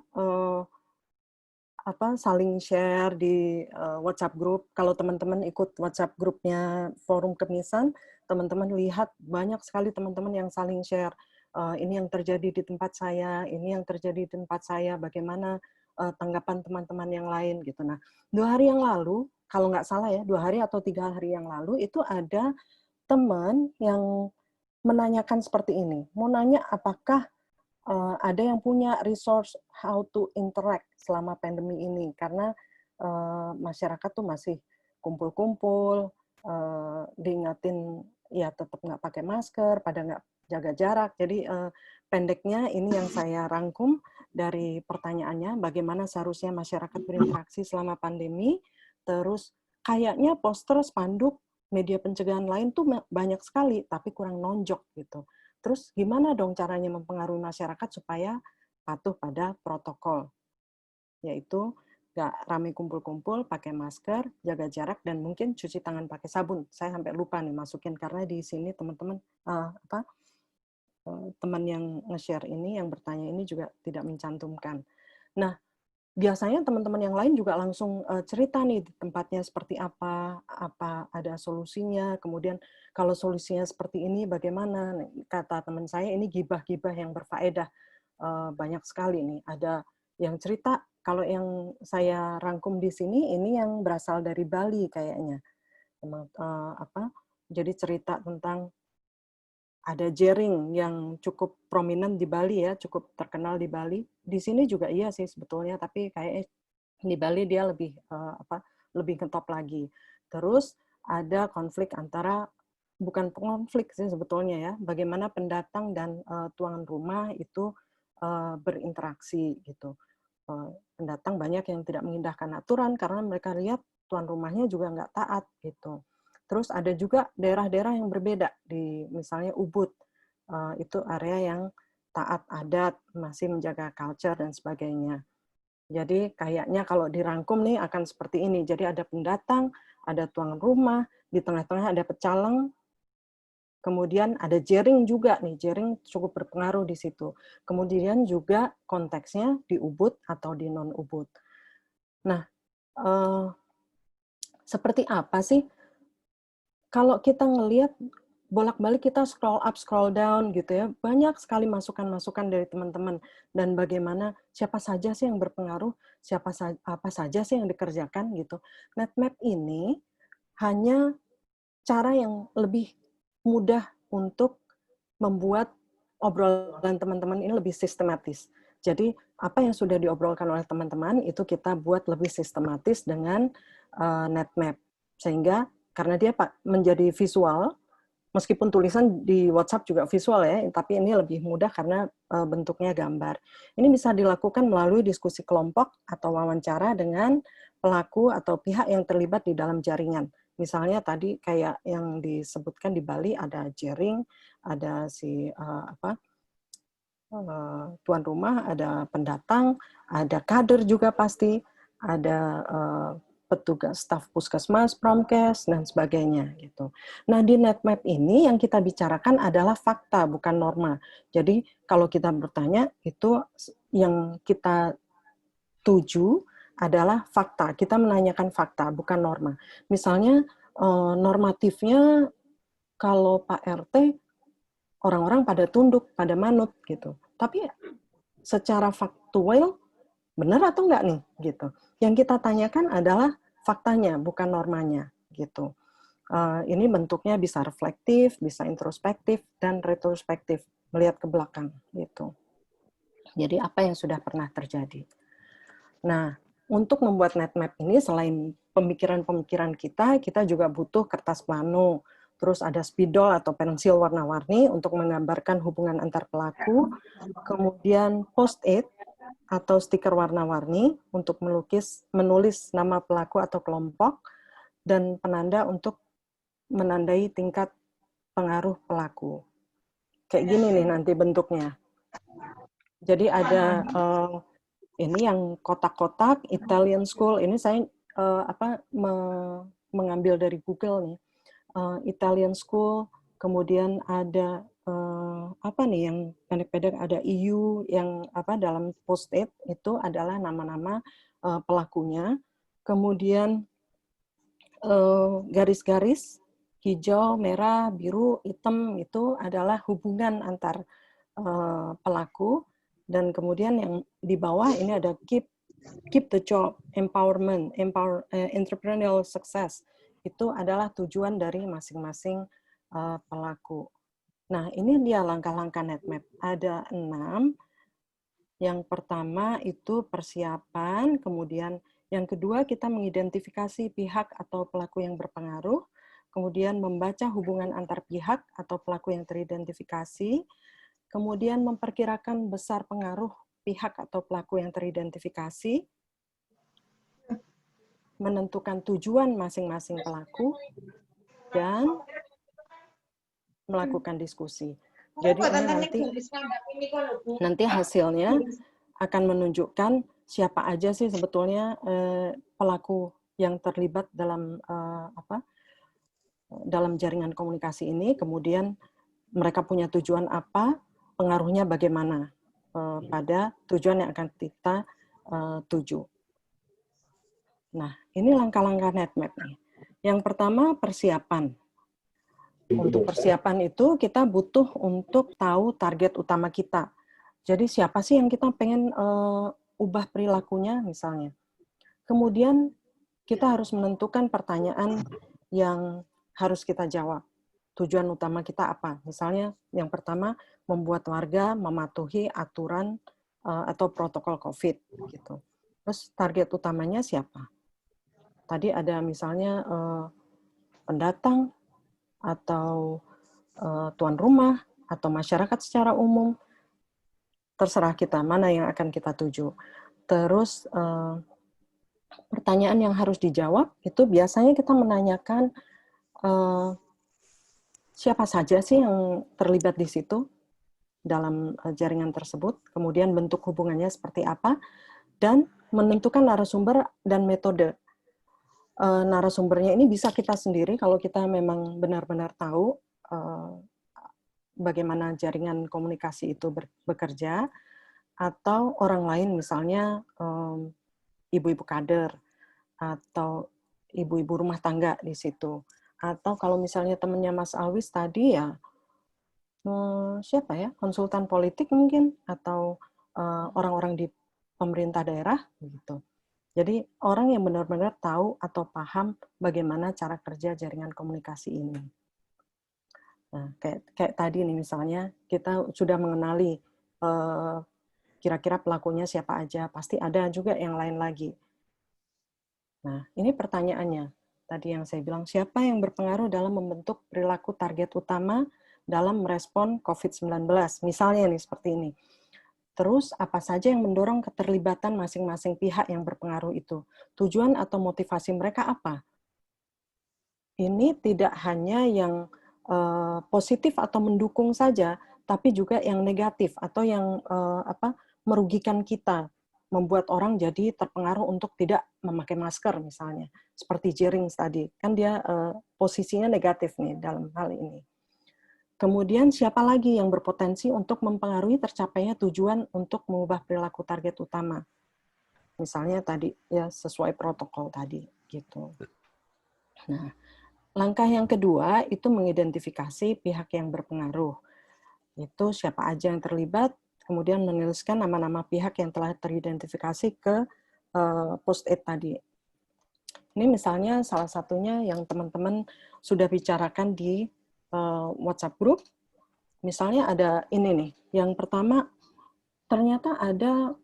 saling share di WhatsApp group. Kalau teman-teman ikut WhatsApp grupnya Forum Kemisan, teman-teman lihat banyak sekali teman-teman yang saling share. Ini yang terjadi di tempat saya, ini yang terjadi di tempat saya, bagaimana tanggapan teman-teman yang lain gitu. Nah, 2 hari yang lalu, kalau nggak salah ya, 2 hari atau 3 hari yang lalu itu ada teman yang menanyakan seperti ini. Mau nanya apakah ada yang punya resource how to interact selama pandemi ini, karena masyarakat tuh masih kumpul-kumpul, diingatin ya tetap nggak pakai masker, pada nggak jaga jarak. Jadi pendeknya ini yang saya rangkum dari pertanyaannya, bagaimana seharusnya masyarakat berinteraksi selama pandemi, terus kayaknya poster, spanduk, media pencegahan lain tuh banyak sekali, tapi kurang nonjok gitu. Terus gimana dong caranya mempengaruhi masyarakat supaya patuh pada protokol, yaitu nggak rame kumpul-kumpul, pakai masker, jaga jarak, dan mungkin cuci tangan pakai sabun. Saya sampai lupa nih masukin, karena di sini teman-teman, teman yang nge-share ini, yang bertanya ini juga tidak mencantumkan. Nah, biasanya teman-teman yang lain juga langsung cerita nih tempatnya seperti apa ada solusinya, kemudian kalau solusinya seperti ini bagaimana. Kata teman saya ini gibah-gibah yang berfaedah, banyak sekali nih. Ada yang cerita, kalau yang saya rangkum di sini ini yang berasal dari Bali kayaknya. Jadi cerita tentang ada jaring yang cukup prominent di Bali ya, cukup terkenal di Bali. Di sini juga iya sih sebetulnya, tapi kayak di Bali dia lebih lebih ngetop lagi. Terus ada konflik antara, bukan konflik sih sebetulnya ya, bagaimana pendatang dan tuan rumah itu berinteraksi gitu. Pendatang banyak yang tidak mengindahkan aturan karena mereka lihat tuan rumahnya juga nggak taat gitu. Terus ada juga daerah-daerah yang berbeda, di misalnya Ubud, itu area yang taat adat, masih menjaga culture dan sebagainya. Jadi kayaknya kalau dirangkum nih akan seperti ini. Jadi ada pendatang, ada tuan rumah, di tengah-tengah ada pecalang, kemudian ada jaring juga nih, jaring cukup berpengaruh di situ. Kemudian juga konteksnya di Ubud atau di non-Ubud. Nah, seperti apa sih kalau kita ngelihat bolak-balik, kita scroll up, scroll down gitu ya, banyak sekali masukan-masukan dari teman-teman, dan bagaimana siapa saja sih yang berpengaruh, apa saja sih yang dikerjakan gitu. NetMap ini hanya cara yang lebih mudah untuk membuat obrolan teman-teman ini lebih sistematis. Jadi apa yang sudah diobrolkan oleh teman-teman itu kita buat lebih sistematis dengan NetMap, sehingga karena dia menjadi visual, meskipun tulisan di WhatsApp juga visual ya, tapi ini lebih mudah karena bentuknya gambar. Ini bisa dilakukan melalui diskusi kelompok atau wawancara dengan pelaku atau pihak yang terlibat di dalam jaringan. Misalnya tadi kayak yang disebutkan di Bali ada jaring, ada tuan rumah, ada pendatang, ada kader juga pasti, ada petugas staf puskesmas, promkes, dan sebagainya gitu. Nah, di NetMap ini yang kita bicarakan adalah fakta, bukan norma. Jadi kalau kita bertanya, itu yang kita tuju adalah fakta. Kita menanyakan fakta, bukan norma. Misalnya normatifnya kalau Pak RT orang-orang pada tunduk, pada manut gitu. Tapi secara faktual benar atau enggak nih gitu. Yang kita tanyakan adalah faktanya, bukan normanya gitu. Ini bentuknya bisa reflektif, bisa introspektif, dan retrospektif, melihat ke belakang gitu. Jadi apa yang sudah pernah terjadi. Nah, untuk membuat NetMap ini selain pemikiran-pemikiran kita juga butuh kertas plano, terus ada spidol atau pensil warna-warni untuk menggambarkan hubungan antar pelaku, kemudian post-it atau stiker warna-warni untuk menulis nama pelaku atau kelompok, dan penanda untuk menandai tingkat pengaruh pelaku. Kayak gini nih nanti bentuknya. Jadi ada Ini yang kotak-kotak Italian School, ini saya mengambil dari Google nih. Italian School, kemudian ada apa nih yang pendek-pendek, ada EU yang dalam post-it itu adalah nama-nama pelakunya. Kemudian garis-garis hijau, merah, biru, hitam itu adalah hubungan antar pelaku. Dan kemudian yang di bawah ini ada keep the job, empowerment, entrepreneurial success. Itu adalah tujuan dari masing-masing pelaku. Nah, ini dia langkah-langkah NetMap. Ada 6. Yang pertama itu persiapan, kemudian yang kedua kita mengidentifikasi pihak atau pelaku yang berpengaruh, kemudian membaca hubungan antar pihak atau pelaku yang teridentifikasi, kemudian memperkirakan besar pengaruh pihak atau pelaku yang teridentifikasi, menentukan tujuan masing-masing pelaku, dan melakukan diskusi. Jadi ini nanti hasilnya akan menunjukkan siapa aja sih sebetulnya pelaku yang terlibat dalam dalam jaringan komunikasi ini, kemudian mereka punya tujuan apa, pengaruhnya bagaimana pada tujuan yang akan kita tuju. Nah, ini langkah-langkah NetMap nih. Yang pertama, persiapan. Untuk persiapan itu kita butuh untuk tahu target utama kita. Jadi siapa sih yang kita pengen ubah perilakunya misalnya. Kemudian kita harus menentukan pertanyaan yang harus kita jawab. Tujuan utama kita apa? Misalnya yang pertama, membuat warga mematuhi aturan atau protokol COVID gitu. Terus target utamanya siapa? Tadi ada misalnya pendatang atau tuan rumah atau masyarakat secara umum. Terserah kita mana yang akan kita tuju. Terus pertanyaan yang harus dijawab itu biasanya kita menanyakan siapa saja sih yang terlibat di situ dalam jaringan tersebut, kemudian bentuk hubungannya seperti apa, dan menentukan narasumber dan metode. Narasumbernya ini bisa kita sendiri kalau kita memang benar-benar tahu bagaimana jaringan komunikasi itu bekerja, atau orang lain misalnya ibu-ibu kader atau ibu-ibu rumah tangga di situ. Atau kalau misalnya temannya Mas Alwis tadi ya, siapa ya, konsultan politik mungkin, atau orang-orang di pemerintah daerah, gitu. Jadi orang yang benar-benar tahu atau paham bagaimana cara kerja jaringan komunikasi ini. Nah, kayak tadi nih misalnya, kita sudah mengenali kira-kira pelakunya siapa aja, pasti ada juga yang lain lagi. Nah, ini pertanyaannya. Tadi yang saya bilang, siapa yang berpengaruh dalam membentuk perilaku target utama dalam merespon COVID-19? Misalnya nih, seperti ini. Terus, apa saja yang mendorong keterlibatan masing-masing pihak yang berpengaruh itu? Tujuan atau motivasi mereka apa? Ini tidak hanya yang positif atau mendukung saja, tapi juga yang negatif atau yang merugikan kita, membuat orang jadi terpengaruh untuk tidak memakai masker misalnya, seperti Jerings tadi, kan dia posisinya negatif nih dalam hal ini. Kemudian siapa lagi yang berpotensi untuk mempengaruhi tercapainya tujuan untuk mengubah perilaku target utama, misalnya tadi ya sesuai protokol tadi gitu. Nah, langkah yang kedua itu mengidentifikasi pihak yang berpengaruh. Itu siapa aja yang terlibat, kemudian menuliskan nama-nama pihak yang telah teridentifikasi ke post-it tadi. Ini misalnya salah satunya yang teman-teman sudah bicarakan di WhatsApp group. Misalnya ada ini nih, yang pertama ternyata ada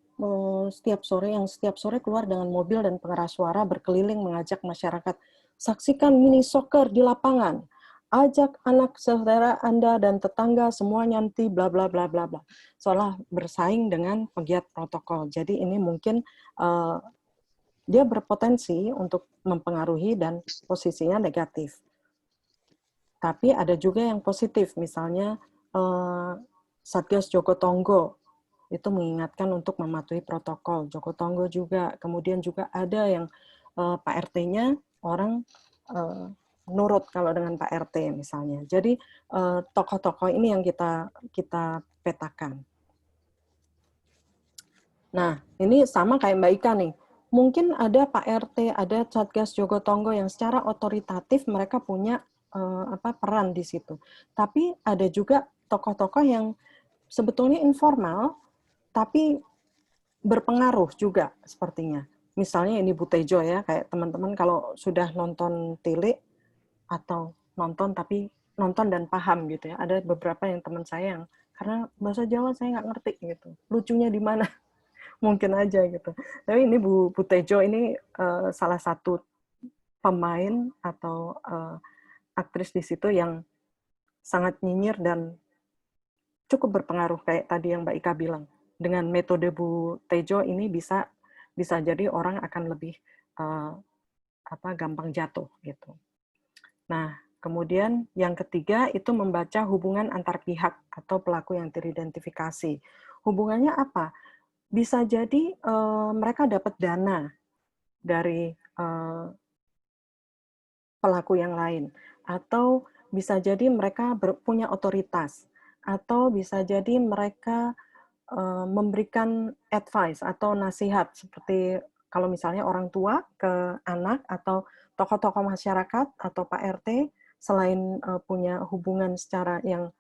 setiap sore keluar dengan mobil dan pengeras suara berkeliling mengajak masyarakat, saksikan mini soccer di lapangan. Ajak anak saudara Anda dan tetangga semua nyanti bla bla bla bla bla. Seolah bersaing dengan pegiat protokol. Jadi ini mungkin dia berpotensi untuk mempengaruhi dan posisinya negatif. Tapi ada juga yang positif, misalnya Satgas Jogotongo itu mengingatkan untuk mematuhi protokol. Joko Tonggo juga, kemudian juga ada yang Pak RT-nya orang nurut kalau dengan Pak RT misalnya. Jadi tokoh-tokoh ini yang kita petakan. Nah, ini sama kayak Mbak Ika nih. Mungkin ada Pak RT, ada Satgas Joko Tonggo yang secara otoritatif mereka punya peran di situ. Tapi ada juga tokoh-tokoh yang sebetulnya informal, tapi berpengaruh juga sepertinya. Misalnya ini Bu Tejo ya, kayak teman-teman kalau sudah nonton tele atau nonton tapi nonton dan paham gitu ya. Ada beberapa yang teman saya yang karena bahasa Jawa saya nggak ngerti gitu. Lucunya di mana? Mungkin aja gitu. Tapi ini Bu Tejo ini salah satu pemain atau aktris di situ yang sangat nyinyir dan cukup berpengaruh kayak tadi yang Mbak Ika bilang. Dengan metode Bu Tejo ini bisa jadi orang akan lebih gampang jatuh gitu. Nah, kemudian yang ketiga itu membaca hubungan antar pihak atau pelaku yang teridentifikasi. Hubungannya apa? Bisa jadi mereka dapat dana dari pelaku yang lain, atau bisa jadi mereka punya otoritas, atau bisa jadi mereka memberikan advice atau nasihat, seperti kalau misalnya orang tua ke anak atau tokoh-tokoh masyarakat atau Pak RT, selain punya hubungan secara yang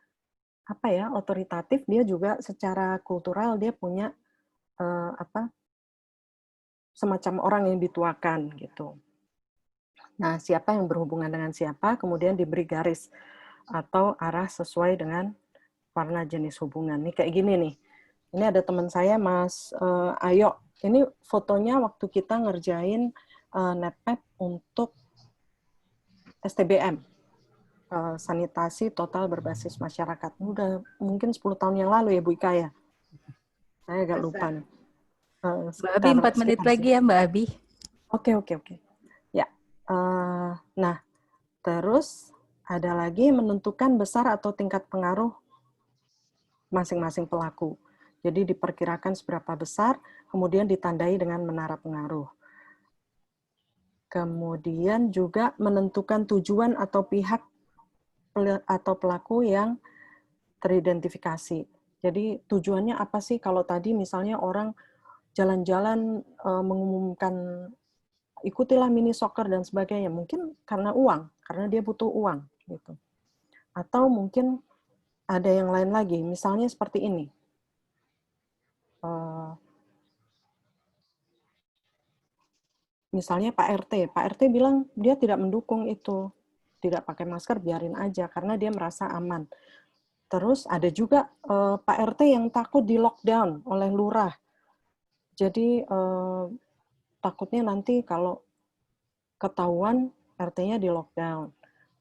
otoritatif, dia juga secara kultural dia punya semacam orang yang dituakan gitu. Nah, siapa yang berhubungan dengan siapa, kemudian diberi garis atau arah sesuai dengan warna jenis hubungan. Nih kayak gini nih. Ini ada teman saya, Mas Ayo. Ini fotonya waktu kita ngerjain NetMap untuk STBM, sanitasi total berbasis masyarakat. Ini udah mungkin 10 tahun yang lalu ya, Bu Ika ya? Saya agak lupa nih. Mbak Abi 4 menit lagi ya, Mbak Abi. Oke. Ya. Nah, terus ada lagi menentukan besar atau tingkat pengaruh masing-masing pelaku. Jadi diperkirakan seberapa besar, kemudian ditandai dengan menara pengaruh. Kemudian juga menentukan tujuan atau pihak atau pelaku yang teridentifikasi. Jadi tujuannya apa sih kalau tadi misalnya orang jalan-jalan mengumumkan ikutilah mini soccer dan sebagainya, mungkin karena uang, karena dia butuh uang gitu. Atau mungkin ada yang lain lagi, misalnya seperti ini. Misalnya Pak RT bilang dia tidak mendukung itu, tidak pakai masker biarin aja karena dia merasa aman. Terus ada juga Pak RT yang takut di lockdown oleh lurah. Jadi takutnya nanti kalau ketahuan RT-nya di lockdown.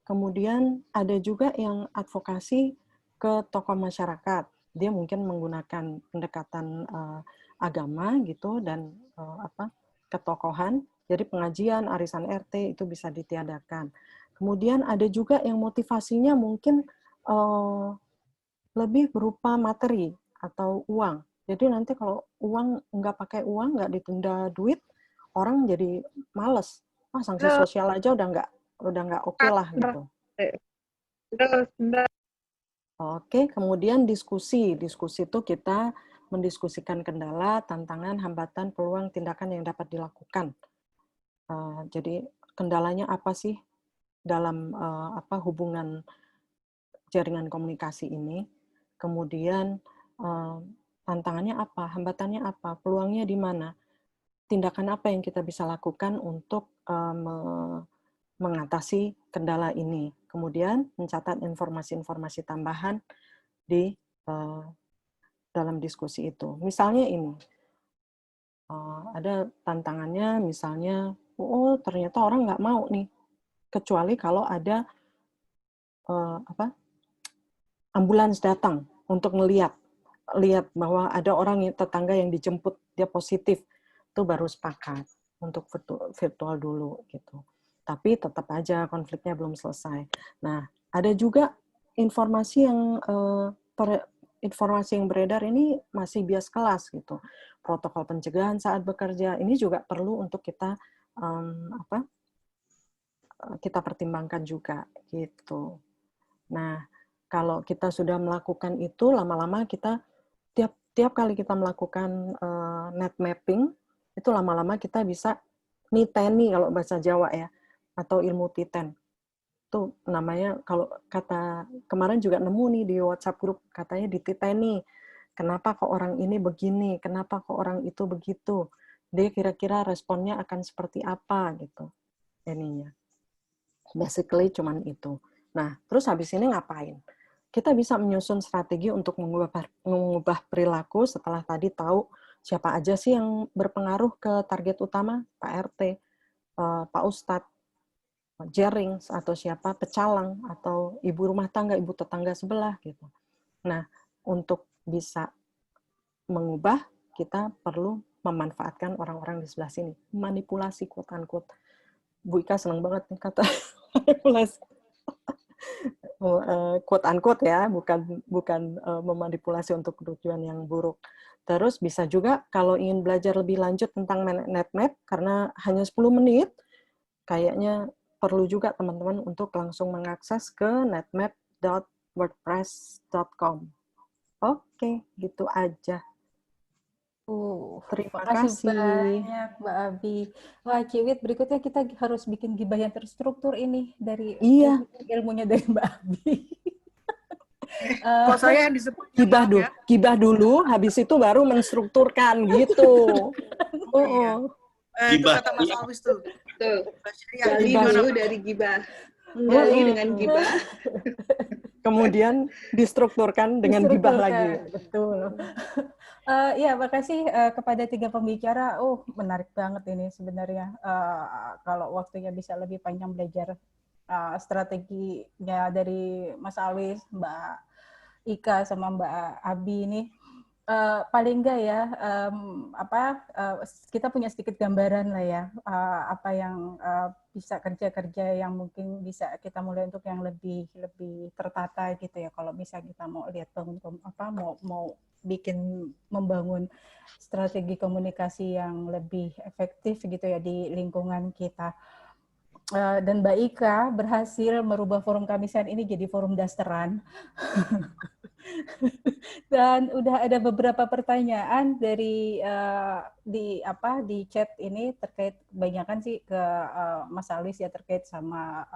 Kemudian ada juga yang advokasi ke tokoh masyarakat. Dia mungkin menggunakan pendekatan agama gitu dan ketokohan. Jadi pengajian, arisan RT itu bisa ditiadakan. Kemudian ada juga yang motivasinya mungkin lebih berupa materi atau uang. Jadi nanti kalau uang nggak pakai uang, nggak ditunda duit, orang jadi males. Sanksi sosial aja udah nggak oke lah gitu. Oke, kemudian diskusi. Diskusi itu kita mendiskusikan kendala, tantangan, hambatan, peluang, tindakan yang dapat dilakukan. Jadi kendalanya apa sih dalam hubungan jaringan komunikasi ini? Kemudian tantangannya apa, hambatannya apa, peluangnya di mana? Tindakan apa yang kita bisa lakukan untuk mengatasi kendala ini? Kemudian mencatat informasi-informasi tambahan di dalam diskusi itu. Misalnya ini, ada tantangannya misalnya, ternyata orang nggak mau nih, kecuali kalau ada ambulans datang untuk lihat bahwa ada orang tetangga yang dijemput dia positif, itu baru sepakat untuk virtual dulu gitu. Tapi tetap aja konfliknya belum selesai. Nah, ada juga informasi yang informasi yang beredar ini masih bias kelas gitu. Protokol pencegahan saat bekerja ini juga perlu untuk kita kita pertimbangkan juga gitu. Nah, kalau kita sudah melakukan itu, lama-lama kita tiap kali kita melakukan net mapping, itu lama-lama kita bisa niteni kalau bahasa Jawa ya, atau ilmu titen. Itu namanya, kalau kata kemarin juga nemu nih di WhatsApp grup, katanya dititeni. Kenapa kok orang ini begini? Kenapa kok orang itu begitu? Dia kira-kira responnya akan seperti apa gitu. Ininya. Basically cuman itu. Nah, terus habis ini ngapain? Kita bisa menyusun strategi untuk mengubah perilaku setelah tadi tahu siapa aja sih yang berpengaruh ke target utama, Pak RT, Pak Ustadz, Jering, atau siapa, pecalang, atau ibu rumah tangga, ibu tetangga sebelah gitu. Nah, untuk bisa mengubah, kita perlu memanfaatkan orang-orang di sebelah sini. Manipulasi, quote-unquote. Bu Ika senang banget nih kata manipulasi. Quote-unquote ya, bukan memanipulasi untuk tujuan yang buruk. Terus bisa juga kalau ingin belajar lebih lanjut tentang NetMap, karena hanya 10 menit, kayaknya perlu juga teman-teman untuk langsung mengakses ke netmap.wordpress.com. Oke, gitu aja. Terima kasih banyak Mbak Abi. Wah, Ciwit, berikutnya kita harus bikin gibah yang terstruktur ini dari ilmunya dari Mbak Abi. Kok saya yang disebut gibah dulu, habis itu baru menstrukturkan gitu. Itu kata Mas Alwis tuh. Gali dulu dari gibah. Gali dengan gibah. Kemudian distrukturkan dengan gibah lagi. Betul. Ya, makasih kepada 3 pembicara. Menarik banget ini sebenarnya. Kalau waktunya bisa lebih panjang belajar strateginya dari Mas Alwis, Mbak Ika, sama Mbak Abi ini. Paling enggak ya, kita punya sedikit gambaran lah ya, apa yang bisa kerja-kerja yang mungkin bisa kita mulai untuk yang lebih tertata gitu ya. Kalau bisa kita mau lihat mau bikin membangun strategi komunikasi yang lebih efektif gitu ya di lingkungan kita. Dan Mbak Ika berhasil merubah forum Kamisan ini jadi forum dasteran. Dan udah ada beberapa pertanyaan dari di chat ini terkait, kebanyakan sih ke Mas Alwis ya, terkait sama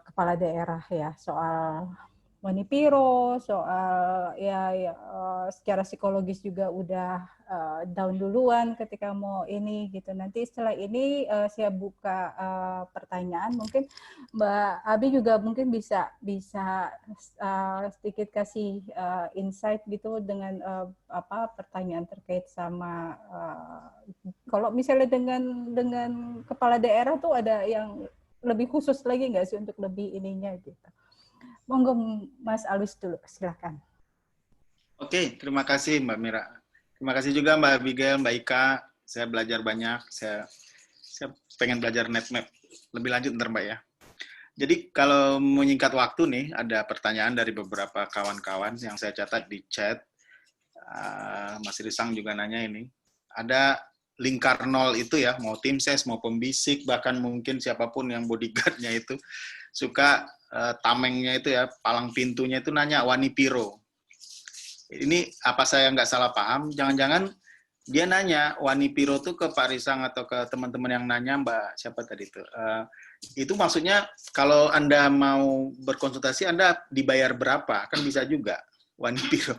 kepala daerah ya, soal Wanipiro, soal secara psikologis juga udah down duluan ketika mau ini gitu. Nanti setelah ini saya buka pertanyaan, mungkin Mbak Abi juga mungkin bisa sedikit kasih insight gitu dengan pertanyaan terkait sama kalau misalnya dengan kepala daerah tuh ada yang lebih khusus lagi nggak sih untuk lebih ininya gitu. Monggo Mas Alwis dulu, silakan. Oke, terima kasih Mbak Mira. Terima kasih juga Mbak Abigail, Mbak Ika. Saya belajar banyak. Saya pengen belajar NetMap lebih lanjut ntar Mbak ya. Jadi kalau menyingkat waktu nih, ada pertanyaan dari beberapa kawan-kawan yang saya catat di chat. Mas Risang juga nanya ini. Ada lingkar nol itu ya, mau tim ses, mau pembisik, bahkan mungkin siapapun yang bodyguard-nya itu suka tamengnya itu ya, palang pintunya itu nanya Wanipiro. Ini apa saya nggak salah paham? Jangan-jangan dia nanya Wanipiro tuh ke Pak Risang atau ke teman-teman yang nanya Mbak siapa tadi itu. Itu maksudnya kalau Anda mau berkonsultasi Anda dibayar berapa? Kan bisa juga Wanipiro.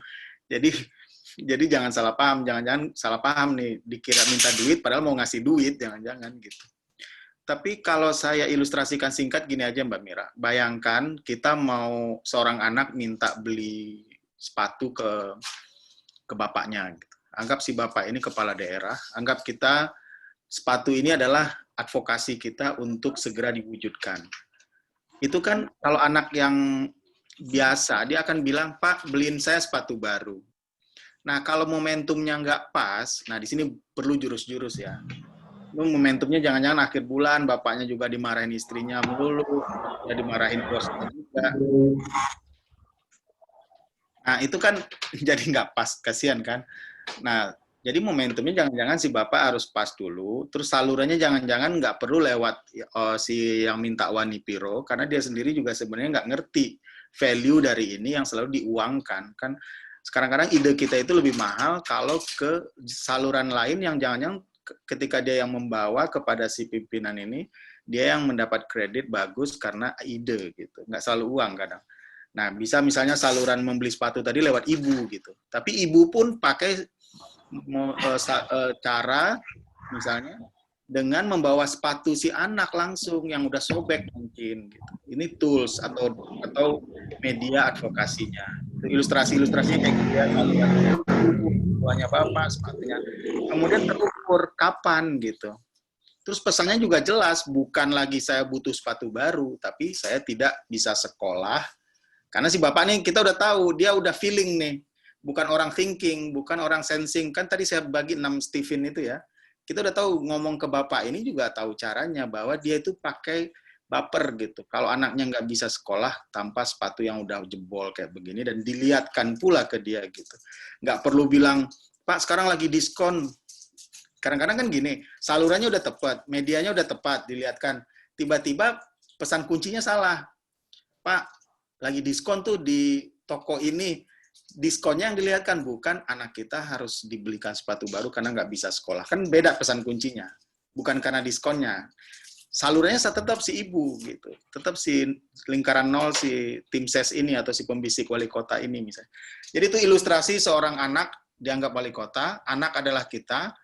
Jadi jangan salah paham, jangan-jangan salah paham nih, dikira minta duit padahal mau ngasih duit, jangan-jangan gitu. Tapi kalau saya ilustrasikan singkat gini aja Mbak Mira, bayangkan kita mau seorang anak minta beli sepatu ke bapaknya. Gitu. Anggap si bapak ini kepala daerah, anggap kita sepatu ini adalah advokasi kita untuk segera diwujudkan. Itu kan kalau anak yang biasa, dia akan bilang, Pak beliin saya sepatu baru. Nah kalau momentumnya nggak pas, nah di sini perlu jurus-jurus ya. Momentumnya jangan-jangan akhir bulan, bapaknya juga dimarahin istrinya mulu, ya dimarahin bosnya juga. Nah, itu kan jadi nggak pas, kasihan kan. Nah, jadi momentumnya jangan-jangan si Bapak harus pas dulu, terus salurannya jangan-jangan nggak perlu lewat si yang minta Wanipiro, karena dia sendiri juga sebenarnya nggak ngerti value dari ini yang selalu diuangkan. Kan sekarang-kadang ide kita itu lebih mahal kalau ke saluran lain yang jangan-jangan ketika dia yang membawa kepada si pimpinan ini, dia yang mendapat kredit bagus karena ide gitu, nggak selalu uang kadang. Nah, bisa misalnya saluran membeli sepatu tadi lewat ibu gitu. Tapi ibu pun pakai cara misalnya dengan membawa sepatu si anak langsung yang udah sobek mungkin gitu. Ini tools atau media advokasinya. Ilustrasi-ilustrasinya kayak gitu ya, tuanya bapak, sepatunya. Kemudian terukur kapan gitu. Terus pesannya juga jelas, bukan lagi saya butuh sepatu baru, tapi saya tidak bisa sekolah. Karena si bapak nih, kita udah tahu, dia udah feeling nih. Bukan orang thinking, bukan orang sensing. Kan tadi saya bagi 6 Stephen itu ya. Kita udah tahu, ngomong ke bapak ini juga tahu caranya, bahwa dia itu pakai baper gitu. Kalau anaknya nggak bisa sekolah tanpa sepatu yang udah jebol kayak begini, dan dilihatkan pula ke dia gitu. Nggak perlu bilang, Pak sekarang lagi diskon. Kadang-kadang kan gini, salurannya udah tepat, medianya udah tepat, dilihatkan. Tiba-tiba pesan kuncinya salah. Pak, lagi diskon tuh di toko ini, diskonnya yang dilihatkan bukan anak kita harus dibelikan sepatu baru karena nggak bisa sekolah. Kan beda pesan kuncinya, bukan karena diskonnya. Salurannya tetap si ibu gitu, tetap si lingkaran nol, si tim ses ini atau si pembisik wali kota ini misalnya. Jadi itu ilustrasi seorang anak dianggap wali kota, anak adalah kita,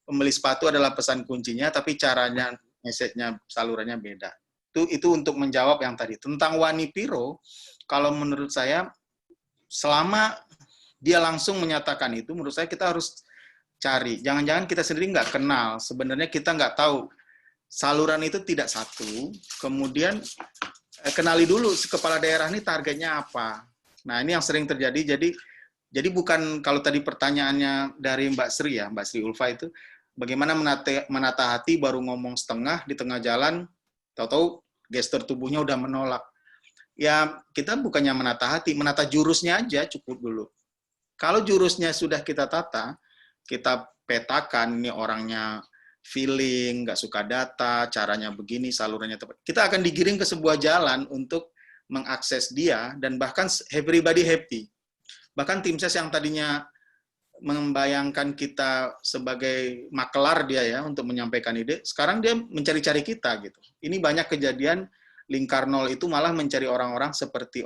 pembeli sepatu adalah pesan kuncinya, tapi caranya, message-nya, salurannya beda. Itu untuk menjawab yang tadi. Tentang Wanipiro, kalau menurut saya, selama dia langsung menyatakan itu, menurut saya kita harus cari. Jangan-jangan kita sendiri nggak kenal. Sebenarnya kita nggak tahu. Saluran itu tidak satu. Kemudian kenali dulu kepala daerah ini targetnya apa. Nah, ini yang sering terjadi. Jadi bukan kalau tadi pertanyaannya dari Mbak Sri ya, Mbak Sri Ulfa itu, bagaimana menata hati baru ngomong setengah di tengah jalan, tahu-tahu gestur tubuhnya udah menolak. Ya, kita bukannya menata hati, menata jurusnya aja cukup dulu. Kalau jurusnya sudah kita tata, kita petakan ini orangnya feeling, nggak suka data, caranya begini, salurannya tepat. Kita akan digiring ke sebuah jalan untuk mengakses dia, dan bahkan everybody happy. Bahkan tim ses yang tadinya membayangkan kita sebagai makelar dia ya untuk menyampaikan ide, sekarang dia mencari-cari kita gitu. Ini banyak kejadian lingkar nol itu malah mencari orang-orang seperti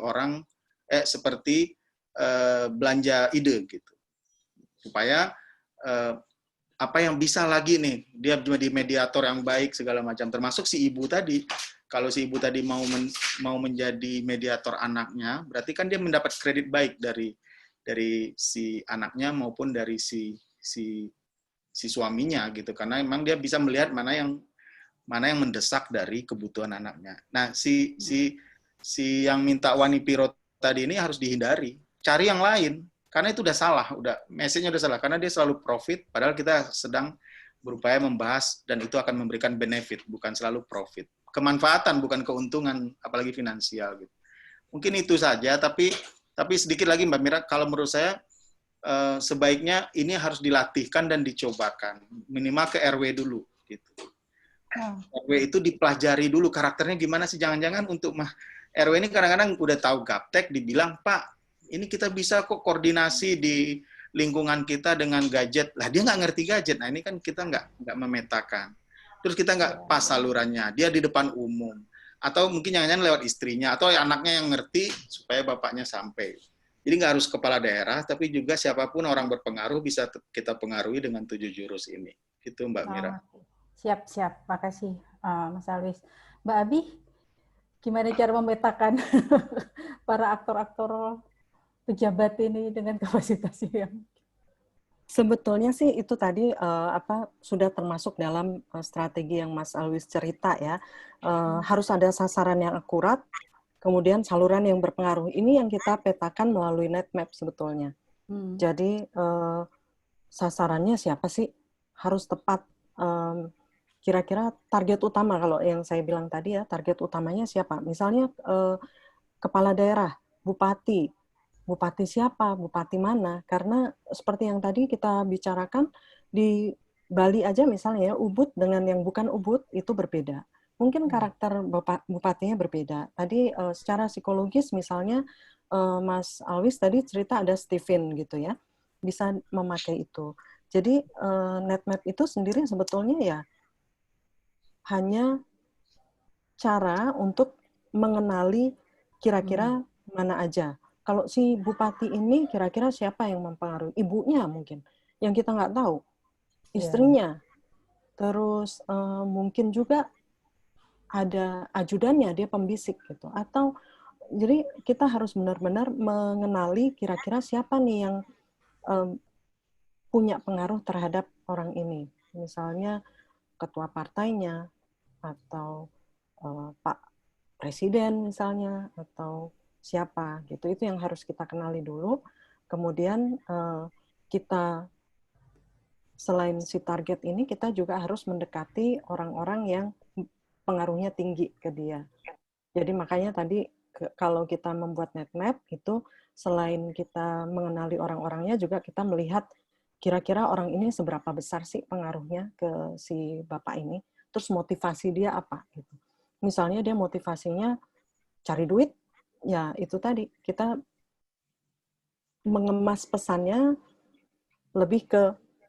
belanja ide gitu. Supaya apa yang bisa lagi nih, dia menjadi mediator yang baik segala macam, termasuk si ibu tadi. Kalau si ibu tadi mau menjadi mediator anaknya, berarti kan dia mendapat kredit baik dari si anaknya maupun dari si suaminya gitu, karena memang dia bisa melihat mana yang mendesak dari kebutuhan anaknya. Nah, si yang minta Wanipiro tadi ini harus dihindari, cari yang lain, karena itu udah salah, message-nya udah salah, karena dia selalu profit, padahal kita sedang berupaya membahas dan itu akan memberikan benefit, bukan selalu profit, kemanfaatan bukan keuntungan, apalagi finansial gitu. Mungkin itu saja, tapi sedikit lagi Mbak Mira, kalau menurut saya sebaiknya ini harus dilatihkan dan dicobakan, minimal ke RW dulu gitu. RW itu dipelajari dulu karakternya gimana sih, jangan-jangan untuk RW ini kadang-kadang udah tahu gaptek, dibilang Pak ini kita bisa kok koordinasi di lingkungan kita dengan gadget, lah dia nggak ngerti gadget. Nah ini kan kita nggak memetakan, terus kita nggak pas salurannya, dia di depan umum, atau mungkin jangan-jangan lewat istrinya atau anaknya yang ngerti supaya bapaknya sampai. Jadi nggak harus kepala daerah, tapi juga siapapun orang berpengaruh bisa kita pengaruhi dengan 7 jurus ini. Itu Mbak Mira. Siap. Makasih, Mas Alwis. Mbak Abi, gimana cara memetakan para aktor-aktor pejabat ini dengan kapasitas yang... Sebetulnya sih itu tadi sudah termasuk dalam strategi yang Mas Alwis cerita ya. Harus ada sasaran yang akurat, kemudian saluran yang berpengaruh. Ini yang kita petakan melalui net map sebetulnya. Jadi sasarannya siapa sih? Harus tepat. Kira-kira target utama, kalau yang saya bilang tadi ya, target utamanya siapa? Misalnya kepala daerah, bupati, bupati siapa, bupati mana. Karena seperti yang tadi kita bicarakan, di Bali aja misalnya ya, Ubud dengan yang bukan Ubud itu berbeda. Mungkin karakter bupatinya berbeda. Tadi secara psikologis misalnya Mas Alwis tadi cerita ada Stephen gitu ya, bisa memakai itu. Jadi NetMap itu sendiri sebetulnya ya hanya cara untuk mengenali kira-kira mana aja. Kalau si bupati ini kira-kira siapa yang mempengaruhi? Ibunya mungkin, yang kita nggak tahu. Istrinya. Terus mungkin juga ada ajudannya, dia pembisik gitu. Atau jadi kita harus benar-benar mengenali kira-kira siapa nih yang punya pengaruh terhadap orang ini. Misalnya ketua partainya, atau Pak Presiden misalnya, atau siapa gitu. Itu yang harus kita kenali dulu. Kemudian kita selain si target ini, kita juga harus mendekati orang-orang yang pengaruhnya tinggi ke dia. Jadi makanya tadi kalau kita membuat NetMap itu selain kita mengenali orang-orangnya, juga kita melihat kira-kira orang ini seberapa besar sih pengaruhnya ke si bapak ini. Terus motivasi dia apa gitu. Misalnya dia motivasinya cari duit, ya itu tadi kita mengemas pesannya lebih ke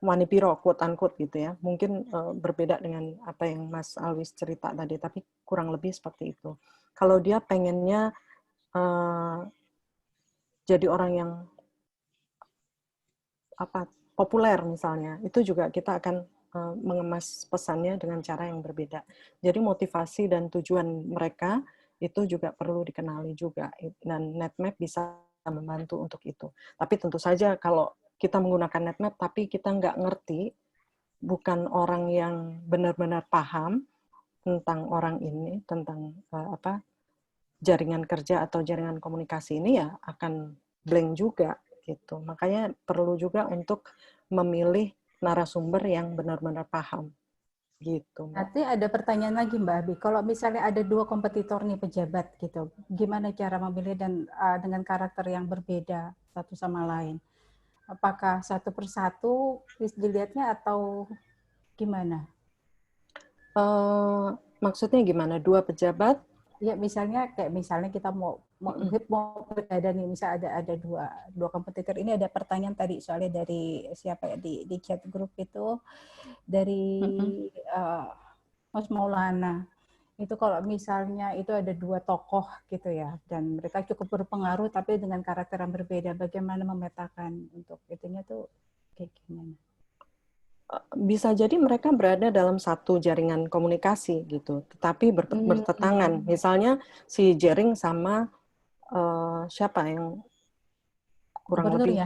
wanipiro, quote-unquote gitu ya. Mungkin berbeda dengan apa yang Mas Alwis cerita tadi, tapi kurang lebih seperti itu. Kalau dia pengennya jadi orang yang populer misalnya, itu juga kita akan mengemas pesannya dengan cara yang berbeda. Jadi motivasi dan tujuan mereka itu juga perlu dikenali juga, dan NetMap bisa membantu untuk itu. Tapi tentu saja kalau kita menggunakan NetMap tapi kita nggak ngerti, bukan orang yang benar-benar paham tentang orang ini, tentang jaringan kerja atau jaringan komunikasi ini, ya akan blank juga gitu. Makanya perlu juga untuk memilih narasumber yang benar-benar paham gitu. Nanti ada pertanyaan lagi Mbak Abi, kalau misalnya ada dua kompetitor nih pejabat gitu, gimana cara memilih dan dengan karakter yang berbeda satu sama lain? Apakah satu persatu dilihatnya atau gimana? Maksudnya gimana? Dua pejabat? Ya misalnya kita mau berada nih, misalnya ada dua kompetitor. Ini ada pertanyaan tadi soalnya dari siapa ya di chat grup itu, dari Mas Maulana. Itu kalau misalnya itu ada dua tokoh gitu ya, dan mereka cukup berpengaruh tapi dengan karakter yang berbeda, bagaimana memetakan untuk itunya tuh kayak gimana? Bisa jadi mereka berada dalam satu jaringan komunikasi gitu, tetapi bertentangan. Misalnya si Jering sama siapa yang kurang lebih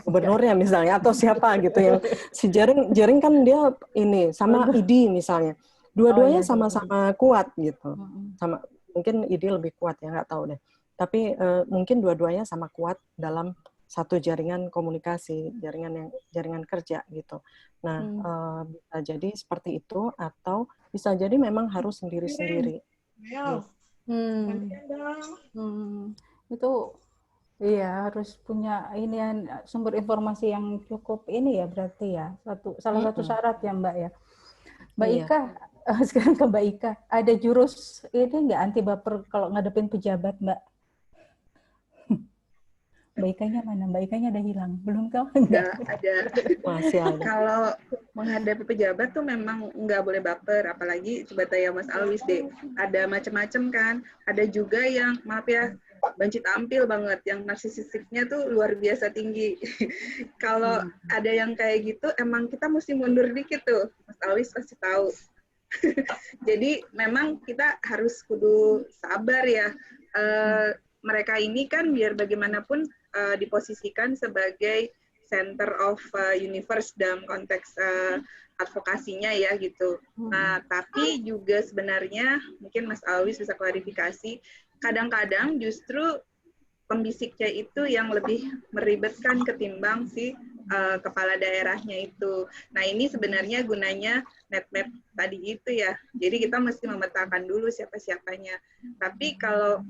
gubernurnya misalnya, atau siapa gitu yang si Jering kan dia ini sama ID misalnya, dua-duanya sama-sama kuat gitu, sama mungkin ID lebih kuat ya, nggak tahu deh, tapi mungkin dua-duanya sama kuat dalam satu jaringan komunikasi, jaringan kerja gitu. Nah, bisa jadi seperti itu, atau bisa jadi memang harus sendiri-sendiri. Itu iya harus punya sumber informasi yang cukup ini ya, berarti ya salah satu syarat ya Mbak ya. Mbak Ika, sekarang ke Mbak Ika, ada jurus ini nggak anti baper kalau ngadepin pejabat Mbak? Mbak Ikanya mana? Mbak Ikanya ada hilang. Belum tahu? Nggak ada. Masih ada. Kalau menghadapi pejabat tuh memang nggak boleh baper. Apalagi coba tanya Mas Alwis deh. Ada macam-macam kan. Ada juga yang, maaf ya, banci tampil banget. Yang narsisistiknya tuh luar biasa tinggi. Kalau ada yang kayak gitu, emang kita mesti mundur dikit tuh. Mas Alwis pasti tahu. Jadi memang kita harus kudu sabar ya. Mereka ini kan biar bagaimanapun diposisikan sebagai center of universe dalam konteks advokasinya ya gitu. Nah, tapi juga sebenarnya mungkin Mas Alwis bisa klarifikasi, kadang-kadang justru pembisiknya itu yang lebih meribetkan ketimbang si kepala daerahnya itu. Nah, ini sebenarnya gunanya NetMap tadi itu ya. Jadi kita mesti memetakan dulu siapa-siapanya. Tapi kalau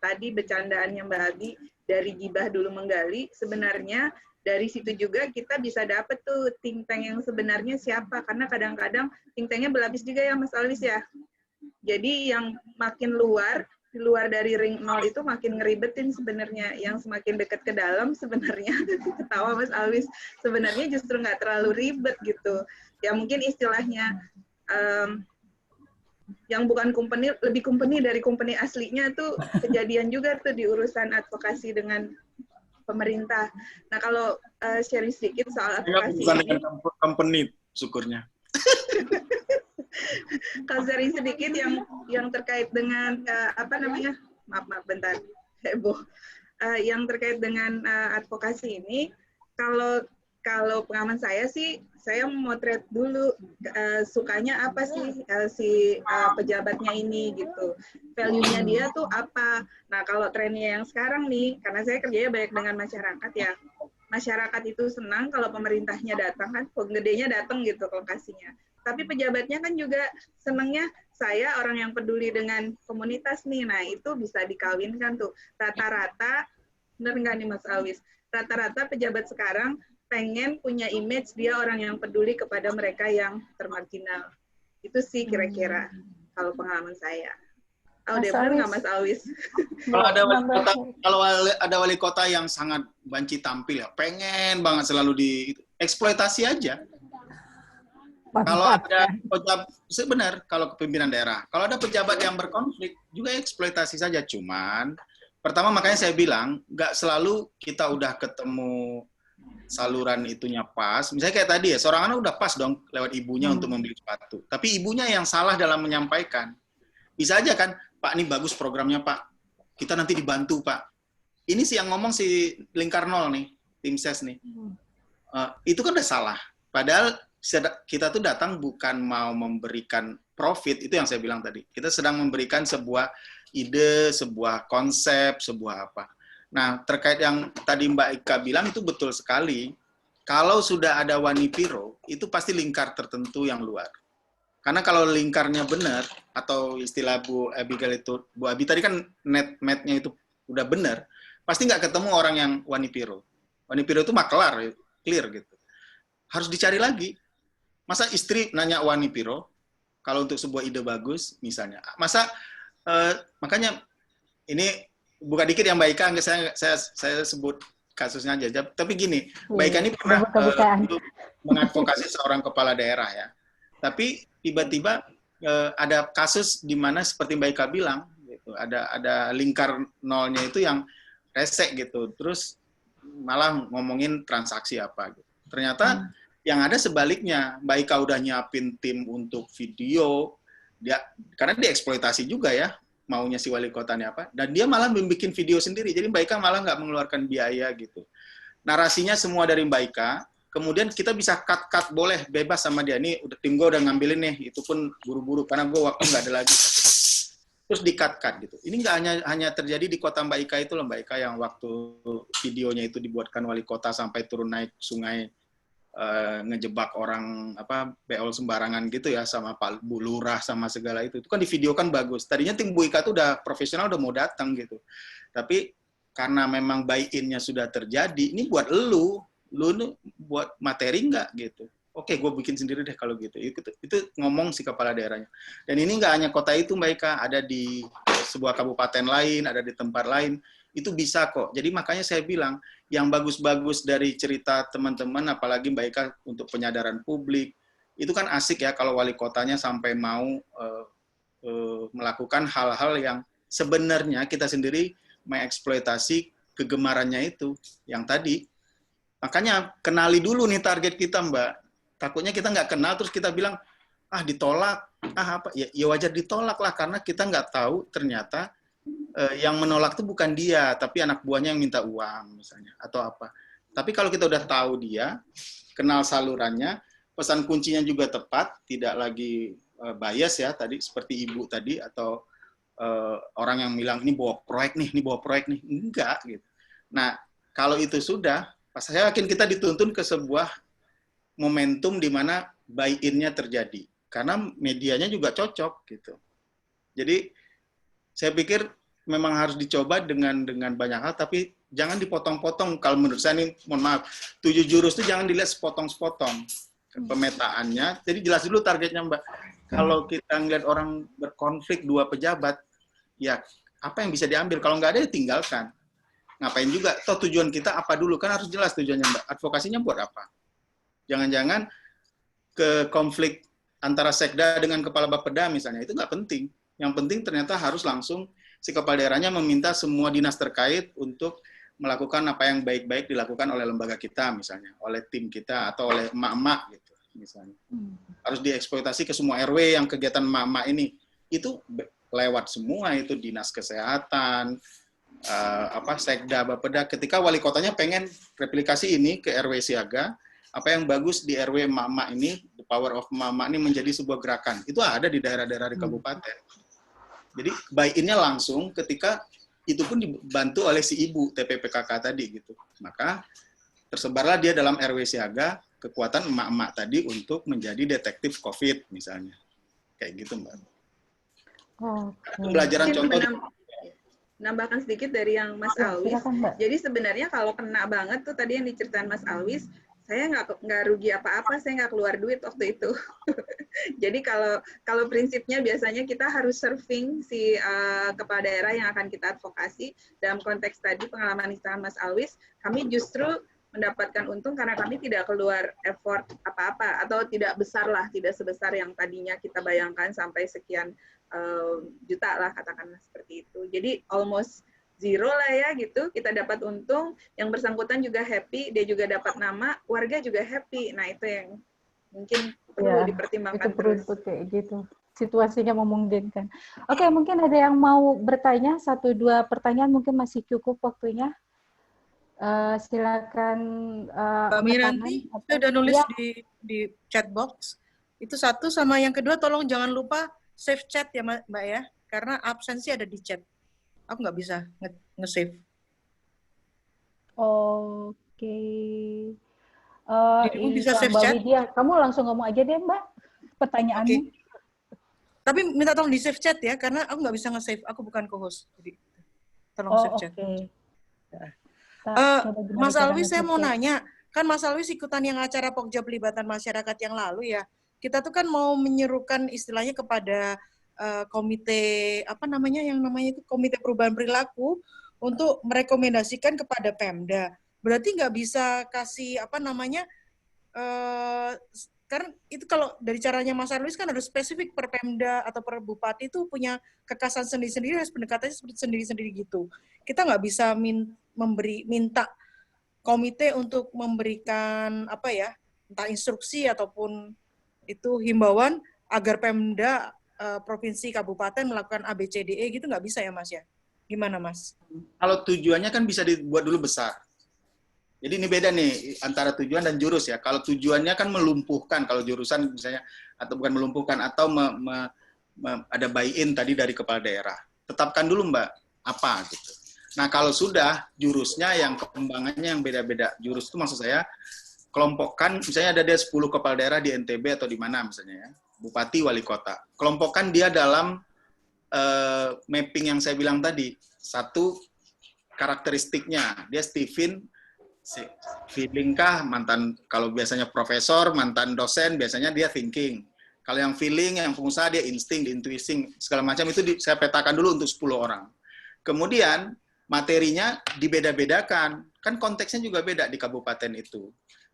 tadi bercandaannya Mbak Abi, dari gibah dulu menggali, sebenarnya dari situ juga kita bisa dapet tuh think tank yang sebenarnya siapa. Karena kadang-kadang think tanknya berlapis juga ya Mas Alwis ya. Jadi yang makin luar, di luar dari ring 0 itu makin ngeribetin sebenarnya. Yang semakin dekat ke dalam sebenarnya, ketawa Mas Alwis, sebenarnya justru nggak terlalu ribet gitu. Ya mungkin istilahnya, yang bukan company, lebih company dari company aslinya tuh kejadian juga tuh di urusan advokasi dengan pemerintah. Nah kalau sharing sedikit soal advokasi bukan ini, dengan company, syukurnya. kalau sharing sedikit yang terkait dengan apa namanya, maaf bentar, heboh, yang terkait dengan advokasi ini, kalau pengalaman saya sih, saya memotret dulu sukanya apa sih si pejabatnya ini gitu, value-nya dia tuh apa. Nah kalau trennya yang sekarang nih, karena saya kerjanya banyak dengan masyarakat ya, masyarakat itu senang kalau pemerintahnya datang kan, gedenya datang gitu ke lokasinya. Tapi pejabatnya kan juga senangnya saya orang yang peduli dengan komunitas nih. Nah itu bisa dikawinkan tuh. Rata-rata, benar nggak nih Mas Alwis? Rata-rata pejabat sekarang pengen punya image dia orang yang peduli kepada mereka yang termarginal. Itu sih kira-kira kalau pengalaman saya. Oh, Mas benar nggak Alwis. Mas Alwis? Kalau ada wali kota yang sangat banci tampil ya, pengen banget selalu dieksploitasi aja. Kalau ada sebenarnya kalau kepemimpinan daerah, kalau ada pejabat yang berkonflik juga eksploitasi saja. Cuman pertama makanya saya bilang nggak selalu kita udah ketemu saluran itunya pas. Misalnya kayak tadi ya, seorang anak udah pas dong lewat ibunya untuk membeli sepatu. Tapi ibunya yang salah dalam menyampaikan. Bisa aja kan, Pak ini bagus programnya Pak. Kita nanti dibantu Pak. Ini sih yang ngomong si Lingkar Nol nih, tim ses nih. Itu kan udah salah. Padahal kita tuh datang bukan mau memberikan profit, itu yang saya bilang tadi. Kita sedang memberikan sebuah ide, sebuah konsep, sebuah apa. Nah, terkait yang tadi Mbak Ika bilang itu betul sekali. Kalau sudah ada Wanipiro, itu pasti lingkar tertentu yang luar. Karena kalau lingkarnya benar, atau istilah Bu Abigail itu, Bu Abi tadi kan net-nya itu udah benar, pasti nggak ketemu orang yang Wanipiro. Wanipiro itu maklar, clear gitu. Harus dicari lagi. Masa istri nanya Wanipiro, kalau untuk sebuah ide bagus, misalnya. Makanya ini buka dikit yang Mbak Ika, saya sebut kasusnya aja. Tapi gini, Mbak Ika ini pernah mengadvokasi seorang kepala daerah ya. Tapi tiba-tiba ada kasus di mana seperti Mbak Ika bilang, gitu, ada lingkar nolnya itu yang resek gitu. Terus malah ngomongin transaksi apa. Gitu. Ternyata yang ada sebaliknya, Mbak Ika udah nyiapin tim untuk video, karena dieksploitasi juga ya. Maunya si wali kotanya apa, dan dia malah membuat video sendiri, jadi Mbak Ika malah nggak mengeluarkan biaya gitu. Narasinya semua dari Mbak Ika, kemudian kita bisa cut boleh, bebas sama dia, nih udah tim gue udah ngambilin nih, itu pun buru-buru, karena gue waktu nggak ada lagi. Terus di-cut gitu. Ini nggak hanya terjadi di kota Mbak Ika itu loh, Mbak Ika yang waktu videonya itu dibuatkan wali kota sampai turun naik sungai, ngejebak orang beol sembarangan gitu ya sama Pak Bu Lurah sama segala itu kan divideokan bagus. Tadinya tim Bu Ika tuh udah profesional, udah mau datang gitu. Tapi karena memang buy-in-nya sudah terjadi, ini buat lu buat materi nggak gitu. Oke, gue bikin sendiri deh kalau gitu. Itu ngomong si kepala daerahnya. Dan ini nggak hanya kota itu Mbak Ika, ada di sebuah kabupaten lain, ada di tempat lain. Itu bisa kok. Jadi makanya saya bilang, yang bagus-bagus dari cerita teman-teman, apalagi Mbak Ika untuk penyadaran publik, itu kan asik ya kalau wali kotanya sampai mau melakukan hal-hal yang sebenarnya kita sendiri mengeksploitasi kegemarannya itu. Yang tadi, makanya kenali dulu nih target kita Mbak. Takutnya kita nggak kenal, terus kita bilang, ditolak, apa? Ya wajar ditolak lah, karena kita nggak tahu ternyata yang menolak itu bukan dia, tapi anak buahnya yang minta uang misalnya atau apa. Tapi kalau kita udah tahu dia, kenal salurannya, pesan kuncinya juga tepat, tidak lagi bias ya tadi seperti Ibu tadi atau orang yang bilang ini bawa proyek nih, enggak gitu. Nah, kalau itu sudah, saya yakin kita dituntun ke sebuah momentum di mana buy-in-nya terjadi. Karena medianya juga cocok gitu. Jadi saya pikir memang harus dicoba dengan banyak hal, tapi jangan dipotong-potong. Kalau menurut saya nih, mohon maaf, 7 jurus itu jangan dilihat sepotong-sepotong pemetaannya. Jadi jelas dulu targetnya, Mbak. Kalau kita ngeliat orang berkonflik 2 pejabat, ya apa yang bisa diambil? Kalau nggak ada, ya tinggalkan. Ngapain juga? Toh tujuan kita apa dulu? Kan harus jelas tujuannya, Mbak. Advokasinya buat apa? Jangan-jangan ke konflik antara sekda dengan kepala bapeda misalnya, itu nggak penting. Yang penting ternyata harus langsung si kepala daerahnya meminta semua dinas terkait untuk melakukan apa yang baik-baik dilakukan oleh lembaga kita misalnya, oleh tim kita atau oleh emak-emak gitu misalnya. Harus dieksploitasi ke semua RW yang kegiatan emak-emak ini. Itu lewat semua, itu dinas kesehatan, sekda, bapeda. Ketika wali kotanya pengen replikasi ini ke RW siaga, apa yang bagus di RW emak-emak ini, the power of emak-emak ini menjadi sebuah gerakan. Itu ada di daerah-daerah di kabupaten. Jadi buy-in-nya langsung ketika itu pun dibantu oleh si ibu TPPKK tadi gitu. Maka tersebarlah dia dalam RW siaga kekuatan emak-emak tadi untuk menjadi detektif COVID misalnya. Kayak gitu, Mbak. Pembelajaran contoh. Nambahkan sedikit dari yang Mas Alwis. Jadi sebenarnya kalau kena banget tuh tadi yang diceritain Mas Alwis, saya nggak rugi apa-apa, saya nggak keluar duit waktu itu. Jadi kalau prinsipnya biasanya kita harus serving si kepala daerah yang akan kita advokasi. Dalam konteks tadi pengalaman misalkan Mas Alwis, kami justru mendapatkan untung karena kami tidak keluar effort apa-apa atau tidak besar lah, tidak sebesar yang tadinya kita bayangkan sampai sekian juta lah katakanlah seperti itu. Jadi almost zero lah ya gitu, kita dapat untung, yang bersangkutan juga happy, dia juga dapat nama, warga juga happy. Nah itu yang mungkin perlu dipertimbangkan itu perlu terus. Kayak gitu, situasinya memungkinkan. Oke, mungkin ada yang mau bertanya, 1-2 pertanyaan mungkin masih cukup waktunya. Silakan. Mbak Miranti, saya udah nulis di chat box. Itu satu, sama yang kedua tolong jangan lupa save chat ya Mbak ya, karena absensi ada di chat. Aku nggak bisa nge-save. Oke. Dirimu bisa save Mbak chat? Widya, kamu langsung ngomong aja deh Mbak, pertanyaannya. Okay. Tapi minta tolong di save chat ya, karena aku nggak bisa nge-save, aku bukan co-host. Jadi tolong save chat. Mas Alwis, saya mau nanya, kan Mas Alwis ikutan yang acara Pokja Pelibatan Masyarakat yang lalu ya. Kita tuh kan mau menyerukan istilahnya kepada komite komite perubahan perilaku untuk merekomendasikan kepada Pemda. Berarti nggak bisa kasih karena itu kalau dari caranya Mas Arlis kan harus spesifik per Pemda atau per Bupati itu punya kekasan sendiri-sendiri, harus pendekatannya seperti sendiri-sendiri gitu. Kita nggak bisa minta komite untuk memberikan entah instruksi ataupun itu himbauan agar Pemda provinsi kabupaten melakukan ABCDE gitu, nggak bisa ya Mas ya? Gimana Mas? Kalau tujuannya kan bisa dibuat dulu besar. Jadi ini beda nih antara tujuan dan jurus ya. Kalau tujuannya kan melumpuhkan, kalau jurusan misalnya, atau bukan melumpuhkan, atau ada buy-in tadi dari kepala daerah. Tetapkan dulu Mbak, apa gitu. Nah kalau sudah jurusnya yang kembangannya yang beda-beda. Jurus itu maksud saya kelompokkan, misalnya ada 10 kepala daerah di NTB atau di mana misalnya ya. Bupati, wali kota. Kelompokkan dia dalam mapping yang saya bilang tadi. Satu, karakteristiknya. Dia Steven, feeling kah, mantan, kalau biasanya profesor, mantan dosen, biasanya dia thinking. Kalau yang feeling, yang pengusaha, dia insting, intuisi, segala macam itu saya petakan dulu untuk 10 orang. Kemudian, materinya dibeda-bedakan. Kan konteksnya juga beda di kabupaten itu.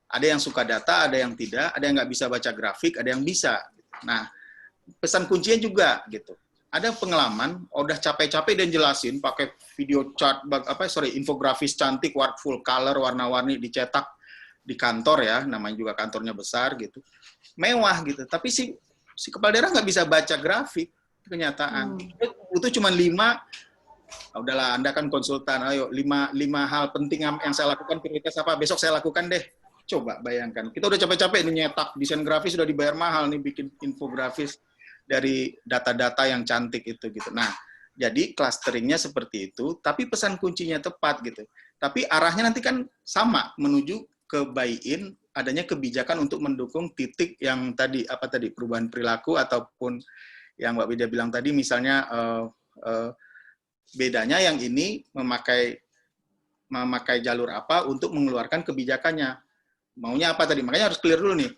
Ada yang suka data, ada yang tidak, ada yang nggak bisa baca grafik, ada yang bisa. Nah, pesan kuncinya juga gitu. Ada pengalaman, udah capek-capek dan jelasin pakai video chart, infografis cantik, full color, warna-warni, dicetak di kantor ya, namanya juga kantornya besar gitu, mewah gitu. Tapi si kepala daerah nggak bisa baca grafik, kenyataan. Itu cuma 5. Udahlah, Anda kan konsultan, ayo 5 hal penting yang saya lakukan, prioritas apa, besok saya lakukan deh. Coba bayangkan, kita udah capek-capek nih nyetak, desain grafis sudah dibayar mahal nih, bikin infografis dari data-data yang cantik itu gitu. Nah, jadi clusteringnya seperti itu, tapi pesan kuncinya tepat gitu. Tapi arahnya nanti kan sama, menuju ke buy-in, adanya kebijakan untuk mendukung titik yang tadi, perubahan perilaku, ataupun yang Mbak Widya bilang tadi, misalnya Bedanya yang ini memakai jalur apa untuk mengeluarkan kebijakannya. Maunya apa tadi? Makanya harus clear dulu nih.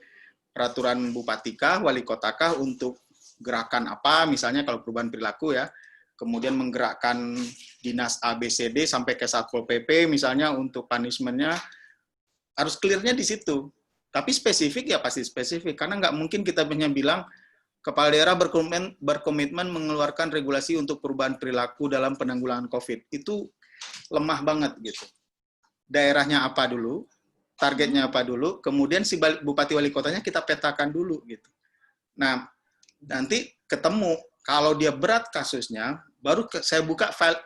Peraturan bupatikah, wali kotakah untuk gerakan apa, misalnya kalau perubahan perilaku ya, kemudian menggerakkan dinas ABCD sampai ke Satpol PP misalnya untuk punishment-nya, harus clear-nya di situ. Tapi spesifik ya pasti spesifik, karena nggak mungkin kita hanya bilang kepala daerah berkomitmen mengeluarkan regulasi untuk perubahan perilaku dalam penanggulangan COVID. Itu lemah banget gitu. Daerahnya apa dulu, targetnya apa dulu, kemudian si bupati wali kotanya kita petakan dulu gitu. Nah, nanti ketemu kalau dia berat kasusnya, baru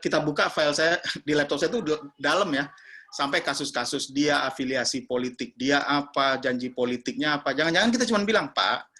kita buka file saya di laptop saya itu dalam ya, sampai kasus-kasus dia afiliasi politik, dia apa, janji politiknya apa. Jangan-jangan kita cuma bilang, Pak,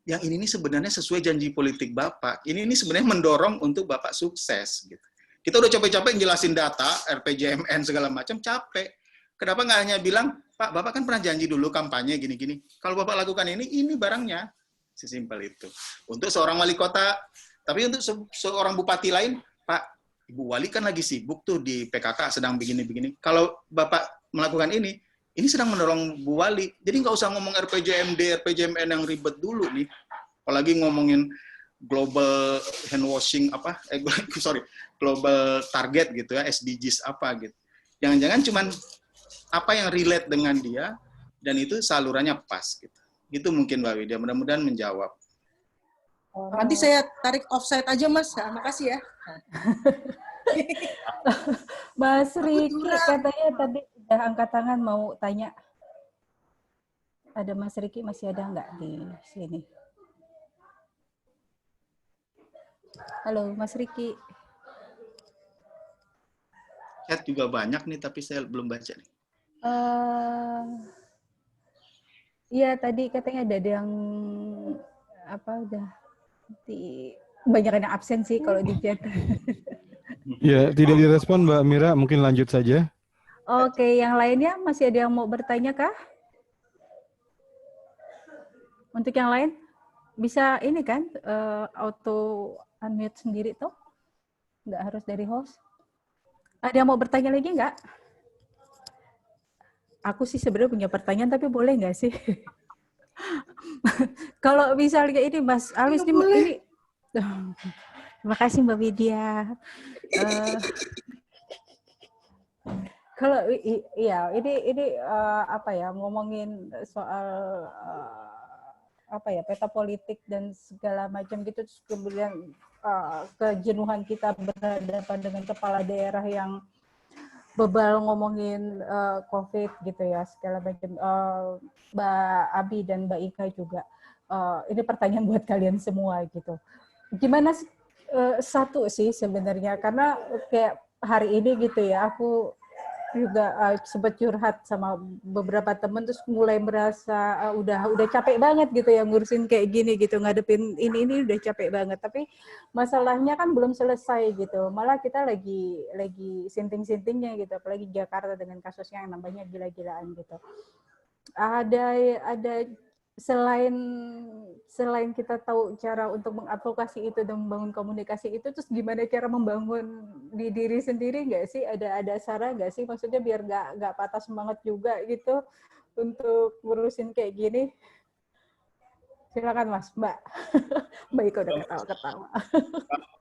yang ini sebenarnya sesuai janji politik Bapak. Ini sebenarnya mendorong untuk Bapak sukses gitu. Kita udah capek-capek jelasin data, RPJMN segala macam, capek. Kenapa nggak hanya bilang, Pak, Bapak kan pernah janji dulu kampanye gini-gini. Kalau Bapak lakukan ini barangnya. Sesimpel itu. Untuk seorang wali kota, tapi untuk seorang bupati lain, Pak, Ibu Wali kan lagi sibuk tuh di PKK, sedang begini-begini. Kalau Bapak melakukan ini sedang mendorong Bu Wali. Jadi nggak usah ngomong RPJMD, RPJMN yang ribet dulu nih. Apalagi ngomongin global handwashing global target gitu ya, SDGs apa gitu. Jangan-jangan cuman apa yang relate dengan dia, dan itu salurannya pas gitu. Itu mungkin Mbak Widya, mudah-mudahan menjawab. Nanti saya tarik offside aja Mas, makasih ya. Mas Riki katanya tadi udah angkat tangan mau tanya. Ada Mas Riki, masih ada nggak di sini? Halo Mas Riki. Chat juga banyak nih, tapi saya belum baca nih. Iya tadi katanya ada yang udah banyak yang absen sih kalau di chat. Ya, tidak direspon Mbak Mira, mungkin lanjut saja. Oke, yang lainnya masih ada yang mau bertanya kah? Untuk yang lain bisa ini kan auto unmute sendiri tuh, nggak harus dari host. Ada yang mau bertanya lagi nggak? Aku sih sebenarnya punya pertanyaan, tapi boleh nggak sih? Kalau misalnya ini Mas Alwis ini terima kasih Mbak Widya. Kalau iya ini ngomongin soal peta politik dan segala macam gitu, terus kemudian kejenuhan kita berhadapan dengan kepala daerah yang bebal ngomongin COVID gitu ya, segala macam. Mbak Abi dan Mbak Ika juga. Ini pertanyaan buat kalian semua gitu. Gimana satu sih sebenarnya, karena kayak hari ini gitu ya, aku juga sempat curhat sama beberapa temen, terus mulai merasa udah capek banget gitu ya ngurusin kayak gini gitu, ngadepin ini udah capek banget, tapi masalahnya kan belum selesai gitu, malah kita lagi sinting-sintingnya gitu, apalagi Jakarta dengan kasusnya yang nambahnya gila-gilaan gitu. Ada selain kita tahu cara untuk mengadvokasi itu dan membangun komunikasi itu, terus gimana cara membangun di diri sendiri nggak sih? Ada saran nggak sih? Maksudnya biar nggak patah semangat juga gitu untuk ngurusin kayak gini. Silakan Mas, Mbak. Mbak Ika udah ketawa-ketawa.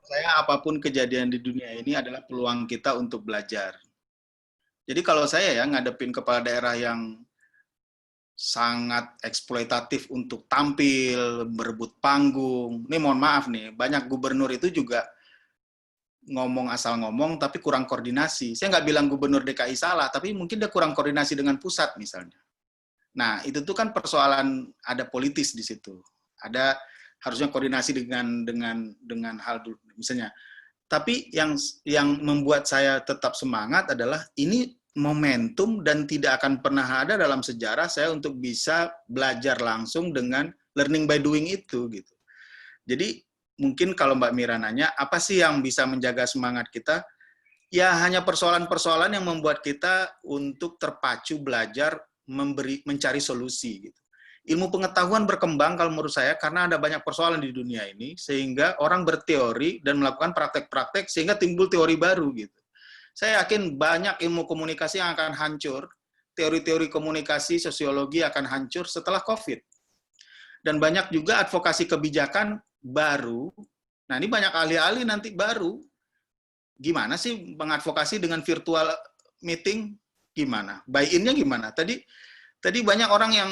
Saya apapun kejadian di dunia ini adalah peluang kita untuk belajar. Jadi kalau saya ya ngadepin kepala daerah yang sangat eksploitatif untuk tampil, berebut panggung. Ini mohon maaf nih, banyak gubernur itu juga ngomong asal ngomong, tapi kurang koordinasi. Saya nggak bilang gubernur DKI salah, tapi mungkin dia kurang koordinasi dengan pusat misalnya. Nah, itu tuh kan persoalan ada politis di situ. Ada harusnya koordinasi dengan hal misalnya. Tapi yang membuat saya tetap semangat adalah ini momentum dan tidak akan pernah ada dalam sejarah saya untuk bisa belajar langsung dengan learning by doing itu gitu. Jadi mungkin kalau Mbak Mira nanya apa sih yang bisa menjaga semangat kita? Ya hanya persoalan-persoalan yang membuat kita untuk terpacu belajar mencari solusi gitu. ilmu pengetahuan berkembang kalau menurut saya karena ada banyak persoalan di dunia ini sehingga orang berteori dan melakukan praktek-praktek sehingga timbul teori baru gitu. Saya yakin banyak ilmu komunikasi yang akan hancur, teori-teori komunikasi, sosiologi akan hancur setelah COVID. Dan banyak juga advokasi kebijakan baru. Nah, ini banyak ahli-ahli nanti baru. Gimana sih mengadvokasi dengan virtual meeting? Gimana? Buy-in-nya gimana? Tadi banyak orang yang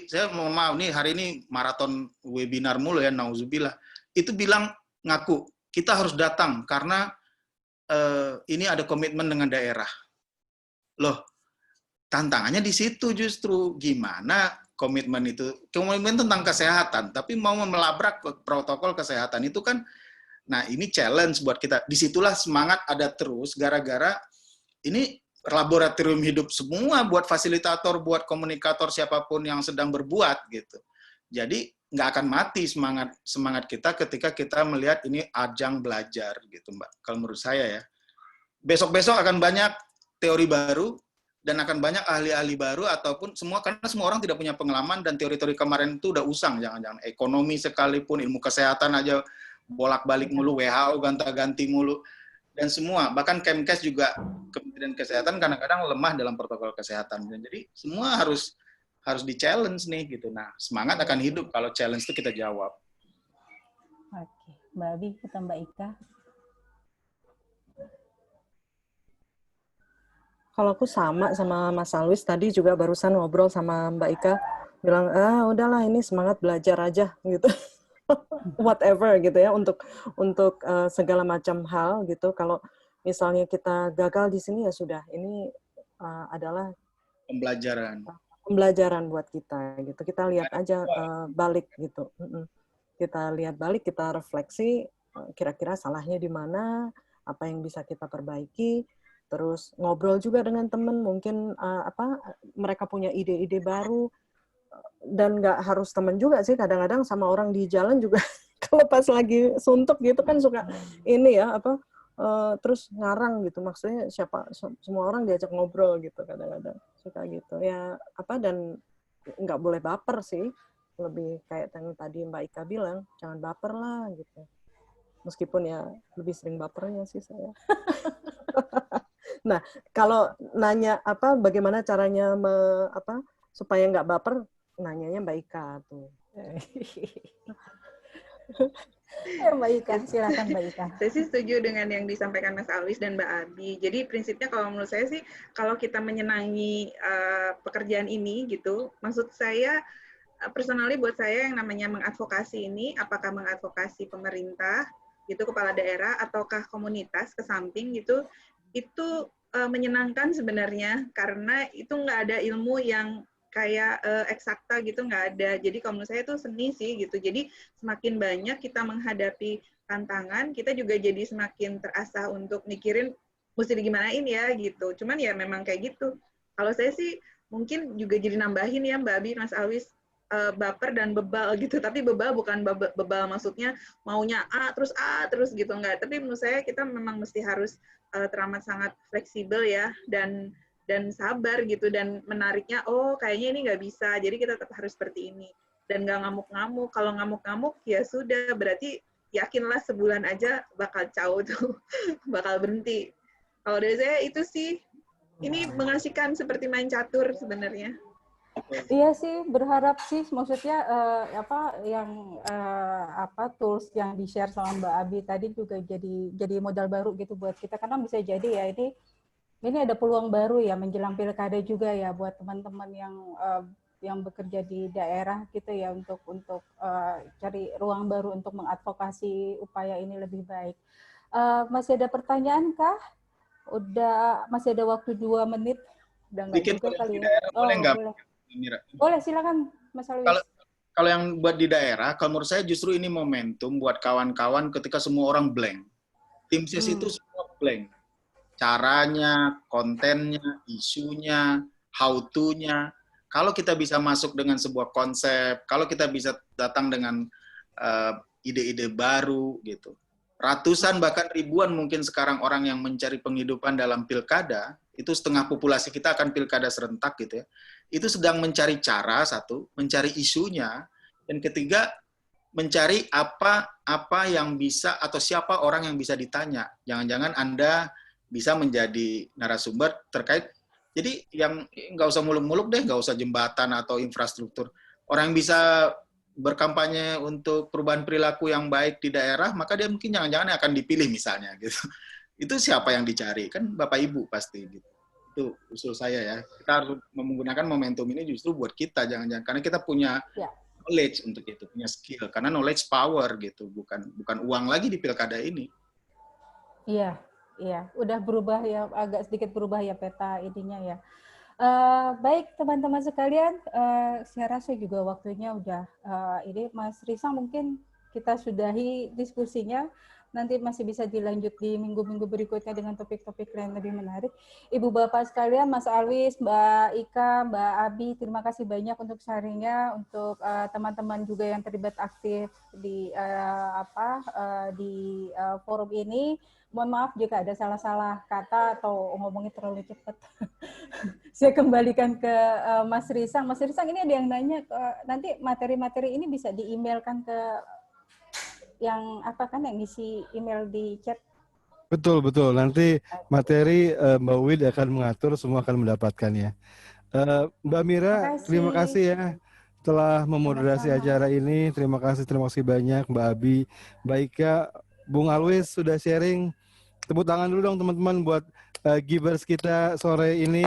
saya mohon maaf nih hari ini maraton webinar mulu ya, nauzubillah. Itu bilang ngaku kita harus datang karena ini ada komitmen dengan daerah. Loh, tantangannya di situ justru gimana komitmen itu, komitmen tentang kesehatan, tapi mau melabrak protokol kesehatan itu kan, nah ini challenge buat kita. Disitulah semangat ada terus gara-gara ini laboratorium hidup semua buat fasilitator, buat komunikator siapapun yang sedang berbuat gitu. Jadi nggak akan mati semangat kita ketika kita melihat ini ajang belajar gitu, Mbak. Kalau menurut saya ya, besok-besok akan banyak teori baru dan akan banyak ahli-ahli baru ataupun semua karena semua orang tidak punya pengalaman dan teori-teori kemarin itu udah usang, jangan-jangan ekonomi sekalipun, ilmu kesehatan aja bolak-balik mulu, WHO ganta-ganti mulu. Dan semua, bahkan Kemkes juga, Kementerian Kesehatan kadang-kadang lemah dalam protokol kesehatan. Jadi semua harus di-challenge nih gitu. Nah, semangat akan hidup kalau challenge itu kita jawab. Oke, Mbak Abi atau Mbak Ika? Kalau aku sama Mas Alwis tadi juga barusan ngobrol sama Mbak Ika, bilang udahlah ini semangat belajar aja gitu. Whatever gitu ya untuk segala macam hal gitu. Kalau misalnya kita gagal di sini ya sudah, ini adalah pembelajaran buat kita gitu. Kita lihat aja balik gitu. Kita lihat balik, kita refleksi kira-kira salahnya di mana, apa yang bisa kita perbaiki. Terus ngobrol juga dengan teman, mungkin mereka punya ide-ide baru. Dan nggak harus teman juga sih, kadang-kadang sama orang di jalan juga kalau pas lagi suntuk gitu kan suka ini ya terus ngarang gitu, maksudnya semua orang diajak ngobrol gitu, kadang-kadang suka gitu ya dan nggak boleh baper sih, lebih kayak yang tadi Mbak Ika bilang, jangan baper lah gitu, meskipun ya lebih sering bapernya sih saya. Nah, kalau nanya bagaimana caranya supaya nggak baper, nanyanya Mbak Ika tuh. Mbak Ika, silakan Mbak Ika. Saya sih setuju dengan yang disampaikan Mas Alwis dan Mbak Abi. Jadi prinsipnya kalau menurut saya sih, kalau kita menyenangi pekerjaan ini gitu, maksud saya personally buat saya yang namanya mengadvokasi ini, apakah mengadvokasi pemerintah gitu, kepala daerah ataukah komunitas ke samping gitu, itu menyenangkan sebenarnya karena itu nggak ada ilmu yang kayak eksakta gitu, nggak ada. Jadi kalau menurut saya itu seni sih gitu. Jadi semakin banyak kita menghadapi tantangan, kita juga jadi semakin terasah untuk mikirin mesti digimanain ya gitu. Cuman ya memang kayak gitu. Kalau saya sih mungkin juga jadi nambahin ya Mbak Abi, Mas Alwis, baper dan bebal gitu. Tapi bebal bukan bebal maksudnya maunya A terus gitu, nggak. Tapi menurut saya kita memang mesti harus teramat sangat fleksibel ya dan sabar gitu, dan menariknya kayaknya ini nggak bisa, jadi kita tetap harus seperti ini dan nggak ngamuk-ngamuk. Kalau ngamuk-ngamuk ya sudah, berarti yakinlah sebulan aja bakal caw tuh bakal berhenti. Kalau dari saya itu sih, ini mengasihkan seperti main catur sebenarnya. Iya sih, berharap sih, maksudnya tools yang di-share sama Mbak Abi tadi juga jadi modal baru gitu buat kita, karena bisa jadi ya ini ada peluang baru ya menjelang pilkada juga ya buat teman-teman yang bekerja di daerah gitu ya, untuk cari ruang baru untuk mengadvokasi upaya ini lebih baik. Masih ada pertanyaan kah? Masih ada waktu 2 menit. Udah nggak juga kali ya. Boleh nggak? Boleh, silakan Mas Alwis. Kalau yang buat di daerah, kalau menurut saya justru ini momentum buat kawan-kawan ketika semua orang blank. Tim SIS itu semua blank. Caranya, kontennya, isunya, how to-nya. Kalau kita bisa masuk dengan sebuah konsep, kalau kita bisa datang dengan ide-ide baru gitu. Ratusan bahkan ribuan mungkin sekarang orang yang mencari penghidupan dalam pilkada, itu setengah populasi kita akan pilkada serentak gitu ya. itu sedang mencari cara, satu, mencari isunya, dan ketiga, mencari apa yang bisa atau siapa orang yang bisa ditanya. Jangan-jangan Anda bisa menjadi narasumber terkait, jadi yang nggak usah muluk-muluk deh, nggak usah jembatan atau infrastruktur. Orang yang bisa berkampanye untuk perubahan perilaku yang baik di daerah, maka dia mungkin jangan-jangan akan dipilih misalnya gitu. Itu siapa yang dicari? Kan Bapak Ibu pasti gitu. Itu usul saya ya. Kita harus menggunakan momentum ini justru buat kita, jangan-jangan karena kita punya knowledge untuk itu, punya skill. Karena knowledge power gitu, bukan uang lagi di pilkada ini. Iya, iya, udah berubah ya, agak sedikit berubah ya peta ininya ya. Baik teman-teman sekalian, saya rasa juga waktunya udah ini Mas Risa mungkin kita sudahi diskusinya. Nanti masih bisa dilanjut di minggu-minggu berikutnya dengan topik-topik lain lebih menarik. Ibu Bapak sekalian, Mas Alwis, Mbak Ika, Mbak Abi, terima kasih banyak untuk sharingnya, untuk teman-teman juga yang terlibat aktif di forum ini. Mohon maaf jika ada salah-salah kata atau ngomongnya terlalu cepat. Saya kembalikan ke Mas Risang. Mas Risang, ini ada yang nanya, nanti materi-materi ini bisa di-emailkan ke yang yang ngisi email di chat. Betul. Nanti materi Mbak Wid akan mengatur, semua akan mendapatkannya. Mbak Mira, terima kasih ya telah memoderasi acara ini. Terima kasih banyak Mbak Abi, Mbak Ika, Bung Alwis sudah sharing. Tepuk tangan dulu dong teman-teman buat givers kita sore ini.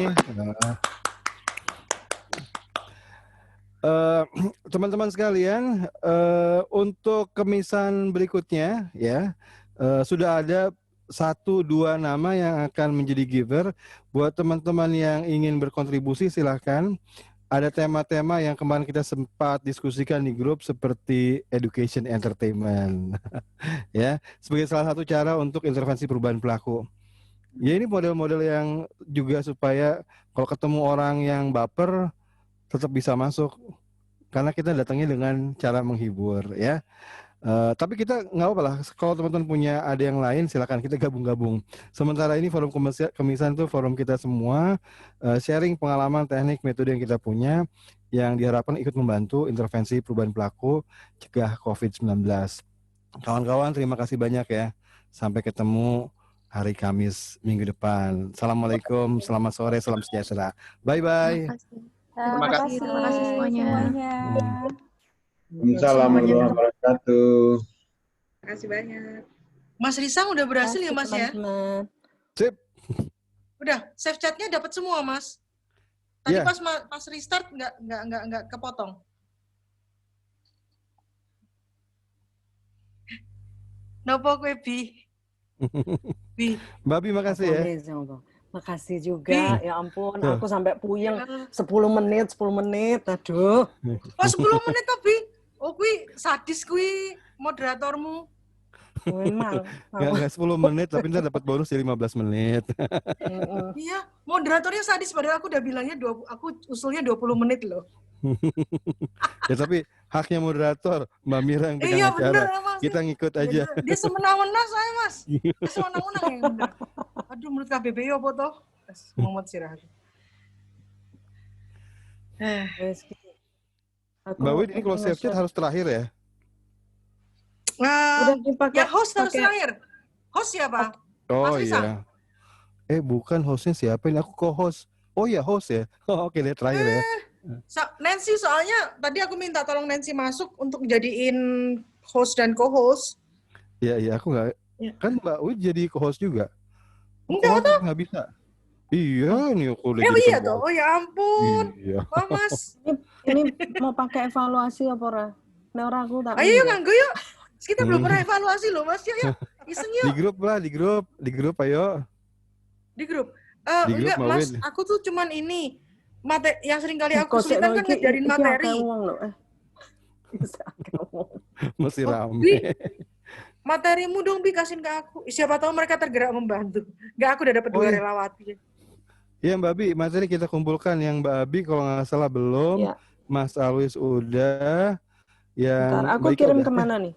Teman-teman sekalian, untuk kemisan berikutnya ya sudah ada 1-2 nama yang akan menjadi giver. Buat teman-teman yang ingin berkontribusi silahkan. Ada tema-tema yang kemarin kita sempat diskusikan di grup seperti education entertainment ya, sebagai salah satu cara untuk intervensi perubahan pelaku. Ya ini model-model yang juga supaya kalau ketemu orang yang baper tetap bisa masuk, karena kita datangnya dengan cara menghibur ya. Tapi kita nggak apa-apa lah, kalau teman-teman punya ada yang lain silakan kita gabung-gabung. Sementara ini forum kemisan itu forum kita semua, sharing pengalaman, teknik, metode yang kita punya, yang diharapkan ikut membantu intervensi perubahan pelaku cegah COVID-19. Kawan-kawan terima kasih banyak ya. Sampai ketemu hari Kamis minggu depan. Assalamualaikum, selamat sore, salam sejahtera. Bye-bye. Terima kasih semuanya. Assalamualaikum warahmatullahi wabarakatuh. Terima kasih banyak. Mas Risang udah berhasil ya Mas ya? Sip. Udah, save chatnya dapat semua Mas. Tadi Yeah. pas restart nggak kepotong. Nopo kue Bi? Mbak Bi makasih ya. Makasih juga, ya ampun, aku sampai puyeng 10 menit, aduh. Oh 10 menit tapi, oh kui sadis kui moderatormu. Memang. Nggak 10 menit, tapi ntar dapat bonus di 15 menit. Iya, moderatornya sadis, padahal aku udah bilangnya, aku usulnya 20 menit loh. Ya tapi haknya moderator, Mbak Mira yang pegang Iya acara. bener Mas. Kita ngikut aja. Dia semena-mena saya Mas. Dia semena-mena ya bener. Aduh menurut KBBI apa toh? Muhammad Sirah. Mbak Wid, ini kalau save chat harus terakhir ya? Udah dipakai. Ya host harus terakhir. Host siapa? Oh Mas Risang? iya. Bukan hostnya siapa ini? Aku co-host. Oh iya host ya. Oh, oke deh terakhir ya. Nancy soalnya tadi aku minta tolong Nancy masuk untuk jadiin host dan co-host. Iya aku nggak. Ya. Kan Mbak Wid jadi co-host juga. Enggak toh. Nggak bisa. Iya nih aku udah jadi iya co-host. toh. Oh ya ampun. Iya. Wah Mas. Ini mau pakai evaluasi apa ora? Nah, orang aku tak. Ayo nganggo yuk. Kita belum pernah evaluasi loh Mas. Yuk. Iseng yuk. Di grup lah, di grup ayo. Di grup. Di grup, Enggak Mbak Mas, Wid. aku tuh cuman ini yang sering kali aku kesulitan kan ngajarin materi. Masih rame. Bi, materimu dong Bi kasihin ke aku. Siapa tahu mereka tergerak membantu. Enggak, aku udah dapat 2 relawati. Iya Mbak Bi, materi kita kumpulkan yang Mbak Abi kalau nggak salah belum, Ya. Mas Alwis udah, yang Bentar, aku Mbak Ika kirim udah. kemana nih?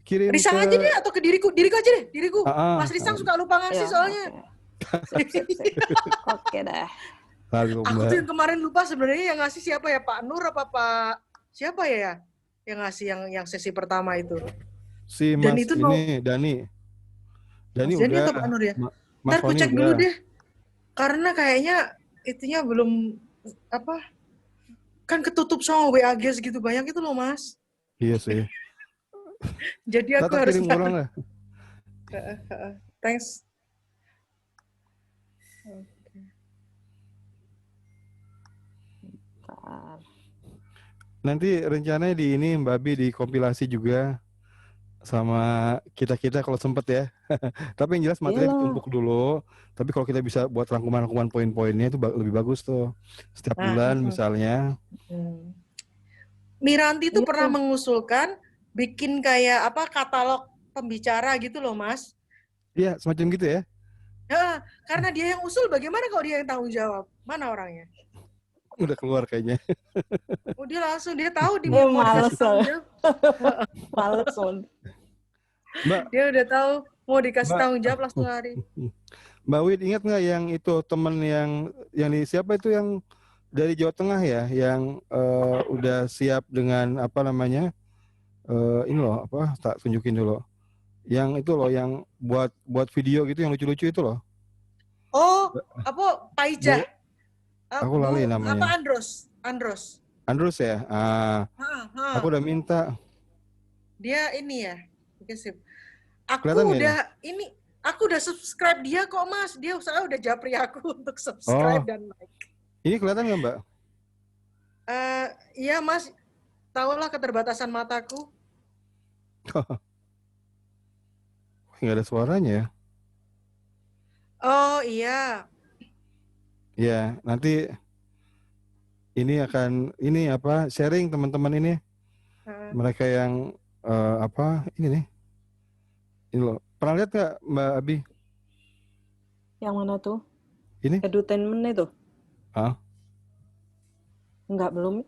Kirim Risang ke... aja deh atau ke diriku aja deh, diriku. Ah, Mas Risang suka lupa ngasih Ya, soalnya. Sip. Oke dah. Halo Aku Mbak. tuh yang kemarin lupa sebenarnya yang ngasih siapa ya, Pak Nur apa Pak siapa ya yang ngasih yang sesi pertama itu. Si Dan Mas itu mau ini Dani. Dani Mas Dani udah, atau Pak Nur ya? Mas Ntar ku Foni cek dulu udah. deh. Karena kayaknya itunya belum apa kan ketutup sama WA guys gitu banyak itu loh Mas. Iya sih. Jadi aku Tata harus kirim ulang lah. Thanks. Nanti rencananya di ini Mbak Bi dikompilasi juga sama kita-kita kalau sempet ya. Tapi yang jelas materi Iyalah. ditumpuk dulu. Tapi kalau kita bisa buat rangkuman-rangkuman poin-poinnya itu lebih bagus tuh. Setiap Nah, bulan misalnya. Miranti tuh Iya pernah tuh. mengusulkan bikin kayak apa katalog pembicara gitu loh Mas. Iya, semacam gitu ya. Ya, karena dia yang usul bagaimana kalau dia yang tanggung jawab? Mana orangnya? Udah keluar kayaknya. Oh dia langsung dia tahu di mau Males dikasih tanggung soalnya. jawab. Males soalnya. Mbak, Dia udah tahu mau dikasih Mbak, tanggung jawab langsung lari. Mbak Wid ingat nggak yang itu temen yang di siapa itu yang dari Jawa Tengah ya, yang udah siap dengan apa namanya? Ini loh apa? Tak tunjukin dulu. Yang itu loh, yang buat video gitu yang lucu-lucu itu loh. Oh, apa Paijah? Bu, aku lali namanya. Apa Andros? Andrus ya. Aku udah minta. Dia ini ya. Oke, sip. Aku Kelihatan nggak udah ini aku udah subscribe dia kok Mas. Dia udah japri aku untuk subscribe dan like. Ini kelihatan nggak Mbak? Iya Mas. Tahulah keterbatasan mataku. Nggak ada suaranya ya. Oh iya. Ya, nanti ini akan ini apa sharing teman-teman ini. Mereka yang apa ini nih. Ini loh. Pernah lihat nggak Mbak Abi? Yang mana tuh? Ini? Edutainment itu? Enggak, belum.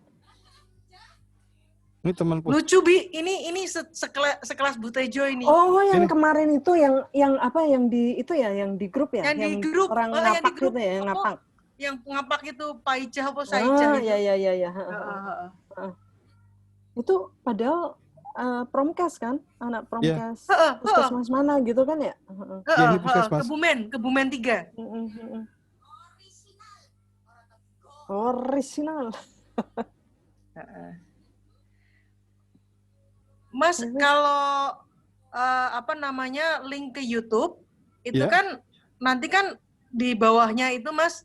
Ini temanku. Lucu Bi, ini sekelas Butejo ini. Oh, yang Ini. kemarin itu yang apa yang di itu ya, yang di grup ya? Yang di grup, orang yang ngapak di grup, gitu ya, yang ngapak. Yang ngapak itu Paijah apa Saijah itu. Iya. Itu padahal promkes kan, anak promkes. Puskesmas mana gitu kan ya? Ya, ini puskesmas. Kebumen 3. Original. Mas, kalau apa namanya link ke YouTube itu kan nanti kan di bawahnya itu Mas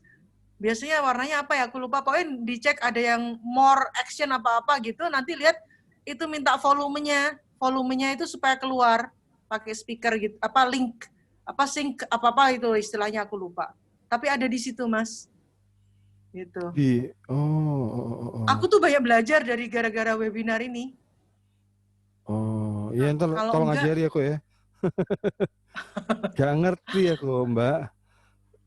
biasanya warnanya apa ya? Aku lupa. Pokoknya dicek ada yang more action apa-apa gitu. Nanti lihat itu minta volumenya. Volumenya itu supaya keluar pakai speaker gitu. Apa link apa sync apa-apa itu istilahnya aku lupa. Tapi ada di situ Mas. Gitu. Aku tuh banyak belajar dari gara-gara webinar ini. Oh, iya ntar tolong enggak, ajari aku ya. Gak ngerti aku Mbak.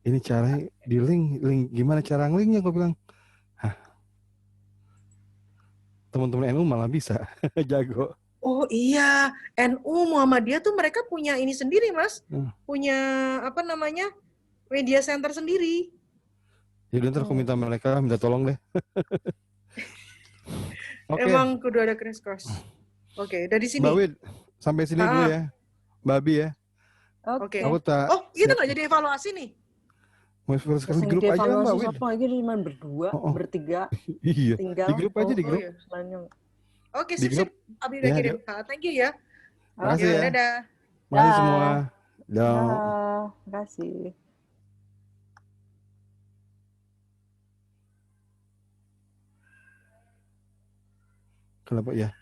Ini cara di link gimana cara nge-linknya aku bilang. Teman-teman NU malah bisa jago. Oh iya, NU Muhammadiyah tuh mereka punya ini sendiri Mas. Punya apa namanya media center sendiri. Jadi ntar aku minta mereka minta tolong deh. Emang kudu ada crash course. Oke, dari sini. Mbak Wid, sampai sini dulu ya. Mbak Abi ya. Oke. Aku tak. Oh, kita nggak jadi evaluasi nih. Mau sekali di grup aja Mbak Wid. Apa lagi cuma berdua, bertiga. Iya. Tinggal. Di grup aja di grup. Oke, sip. Abi udah kirim. Thank you ya. Makasih ya. Dadah. Makasih semua. Makasih. Kenapa ya?